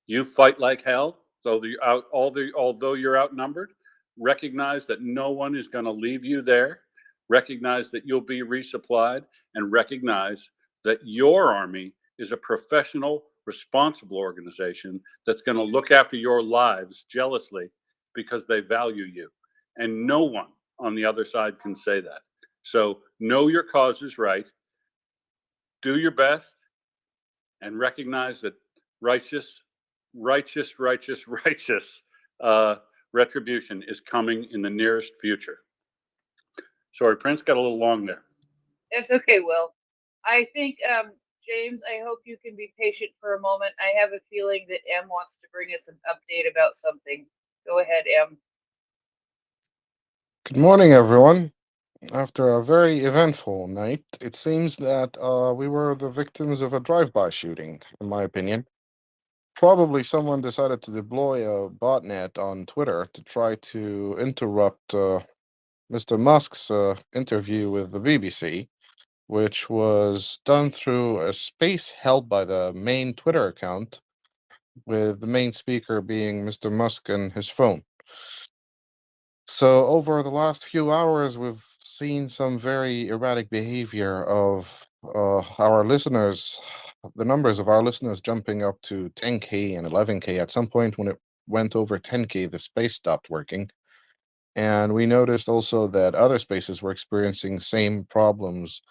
You fight like hell, although you're outnumbered. Recognize that no one is going to leave you there. Recognize that you'll be resupplied, and recognize that your army is a professional, responsible organization that's going to look after your lives jealously because they value you. And no one on the other side can say that. So know your cause is right. Do your best and recognize that righteous retribution is coming in the nearest future. Sorry, Prince, got a little long there. That's okay, Will. I think, James, I hope you can be patient for a moment. I have a feeling that M wants to bring us an update about something. Go ahead, M. Good morning, everyone. After a very eventful night, it seems that we were the victims of a drive-by shooting, in my opinion. Probably someone decided to deploy a botnet on Twitter to try to interrupt Mr. Musk's interview with the BBC, which was done through a space held by the main Twitter account, with the main speaker being Mr. Musk and his phone. So over the last few hours, we've seen some very erratic behavior of our listeners, the numbers of our listeners jumping up to 10K and 11K. At some point, when it went over 10K, the space stopped working. And we noticed also that other spaces were experiencing same problems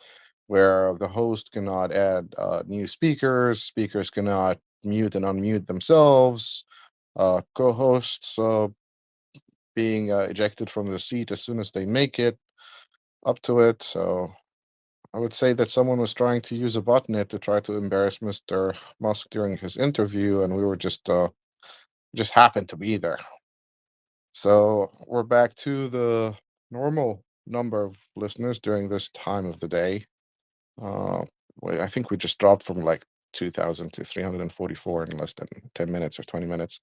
where the host cannot add new speakers cannot mute and unmute themselves, co-hosts being ejected from the seat as soon as they make it up to it. So I would say that someone was trying to use a botnet to try to embarrass Mr. Musk during his interview, and we were just happened to be there. So we're back to the normal number of listeners during this time of the day. I think we just dropped from like 2,000 to 344 in less than 10 minutes or 20 minutes.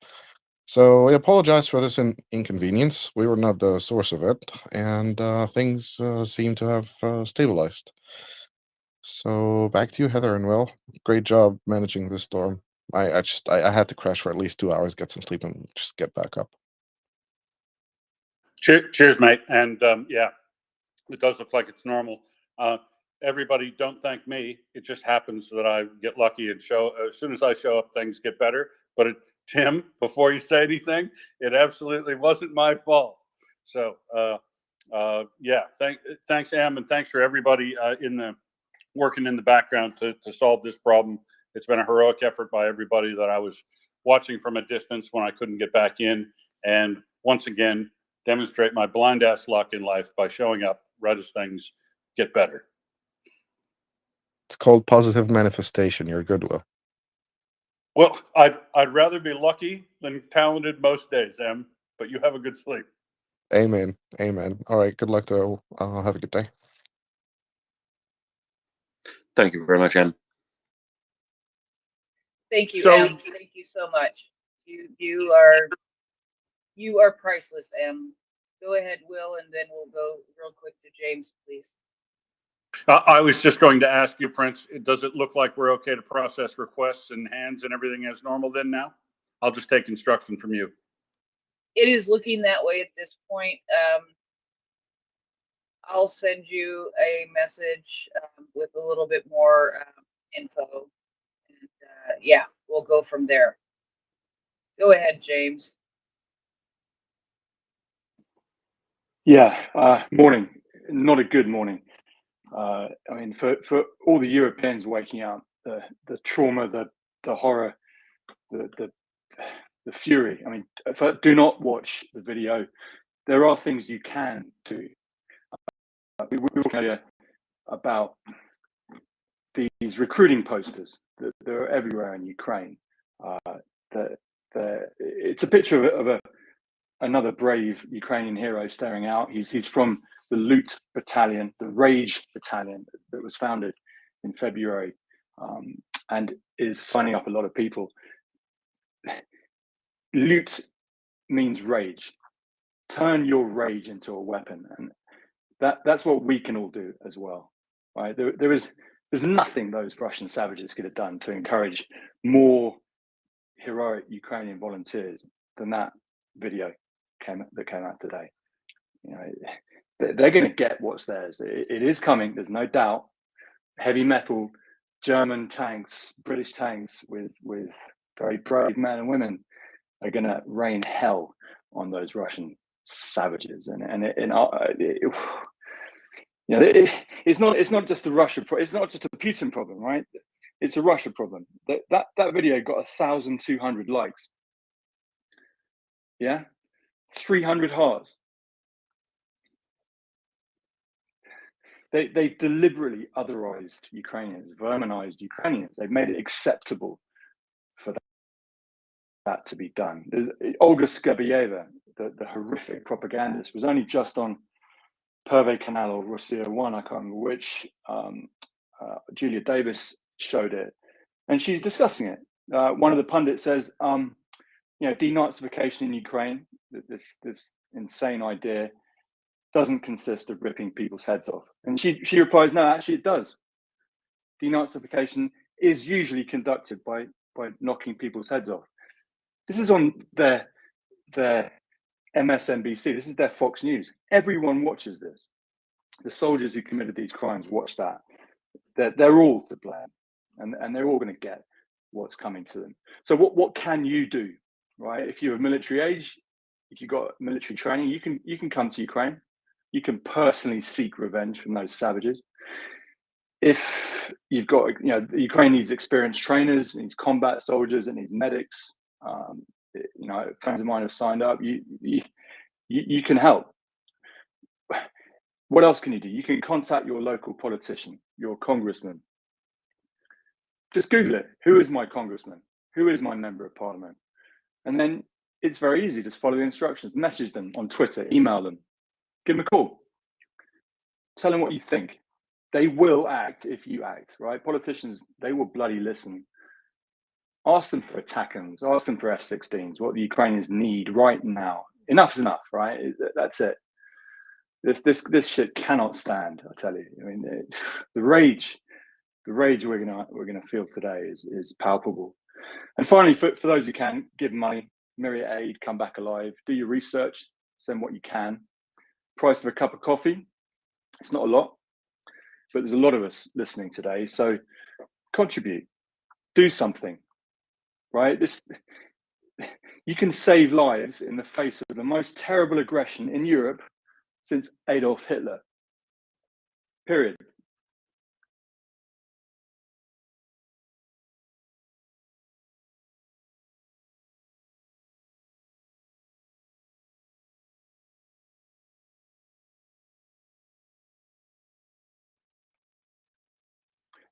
So we apologize for this inconvenience. We were not the source of it, and things seem to have stabilized. So back to you, Heather and Will. Great job managing this storm. I had to crash for at least 2 hours, get some sleep, and just get back up. Cheers, mate. And yeah, it does look like it's normal. Everybody, don't thank me. It just happens that I get lucky and as soon as I show up, things get better. But Tim, before you say anything, it absolutely wasn't my fault. So yeah, thanks, Am, and thanks for everybody working in the background to solve this problem. It's been a heroic effort by everybody that I was watching from a distance when I couldn't get back in. And once again, demonstrate my blind ass luck in life by showing up right as things get better. It's called positive manifestation. You're good, Will. Well, I'd rather be lucky than talented most days, Em, but you have a good sleep. Amen. Amen. All right. Good luck, though. Have a good day. Thank you very much, Em. Thank you, So- Em. Thank you so much. You are priceless, Em. Go ahead, Will, and then we'll go real quick to James, please. I was just going to ask you, Prince, does it look like we're okay to process requests and hands and everything as normal then now? I'll just take instruction from you. It is looking that way at this point. I'll send you a message with a little bit more info. And yeah, we'll go from there. Go ahead, James. Yeah, morning. Not a good morning. I mean, for all the Europeans waking up, the trauma, the horror, the fury. I mean, do not watch the video. There are things you can do. We were talking earlier about these recruiting posters that are everywhere in Ukraine. It's a picture of another brave Ukrainian hero staring out. He's from the Loot Battalion, the Rage Battalion that was founded in February, and is signing up a lot of people. Loot means rage. Turn your rage into a weapon, and that's what we can all do as well, right? There's nothing those Russian savages could have done to encourage more heroic Ukrainian volunteers than that video that came out today. You know, they're going to get what's theirs. It is coming. There's no doubt. Heavy metal, German tanks, British tanks with very brave men and women are going to rain hell on those Russian savages. It's not just the Russia. It's not just a Putin problem, right? It's a Russia problem. That video got 1,200 likes. Yeah, 300 hearts. They deliberately otherized Ukrainians, verminized Ukrainians. They've made it acceptable for that to be done. Olga Skabyeva, the horrific propagandist, was only just on Perve Canal or Russia One, I can't remember which. Julia Davis showed it, and she's discussing it. One of the pundits says, denazification in Ukraine, this insane idea, doesn't consist of ripping people's heads off. And she replies, no, actually it does. Denazification is usually conducted by knocking people's heads off. This is on their MSNBC. This is their Fox News. Everyone watches this. The soldiers who committed these crimes watch that. They're all to blame, and they're all going to get what's coming to them. So what can you do, right? If you're of military age, if you've got military training, you can come to Ukraine. You can personally seek revenge from those savages. If you've got, Ukraine needs experienced trainers, it needs combat soldiers, it needs medics. Friends of mine have signed up. You can help. What else can you do? You can contact your local politician, your congressman. Just Google it. Who is my congressman? Who is my member of parliament? And then it's very easy. Just follow the instructions, message them on Twitter, email them, give them a call. Tell them what you think. They will act if you act, right? Politicians, they will bloody listen. Ask them for ATACMS, ask them for F-16s, what the Ukrainians need right now. Enough is enough, right? That's it. This shit cannot stand, I tell you. I mean, the rage we're gonna feel today is palpable. And finally, for those who can, give money, Myria Aid, Come Back Alive, do your research, send what you can. Price of a cup of coffee, it's not a lot, but there's a lot of us listening today, so contribute, do something, right? You can save lives in the face of the most terrible aggression in Europe since Adolf Hitler, period.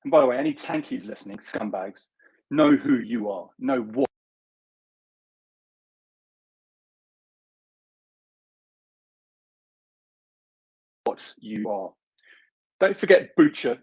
And by the way, any tankies listening, scumbags, know who you are, know what you are. Don't forget Bucha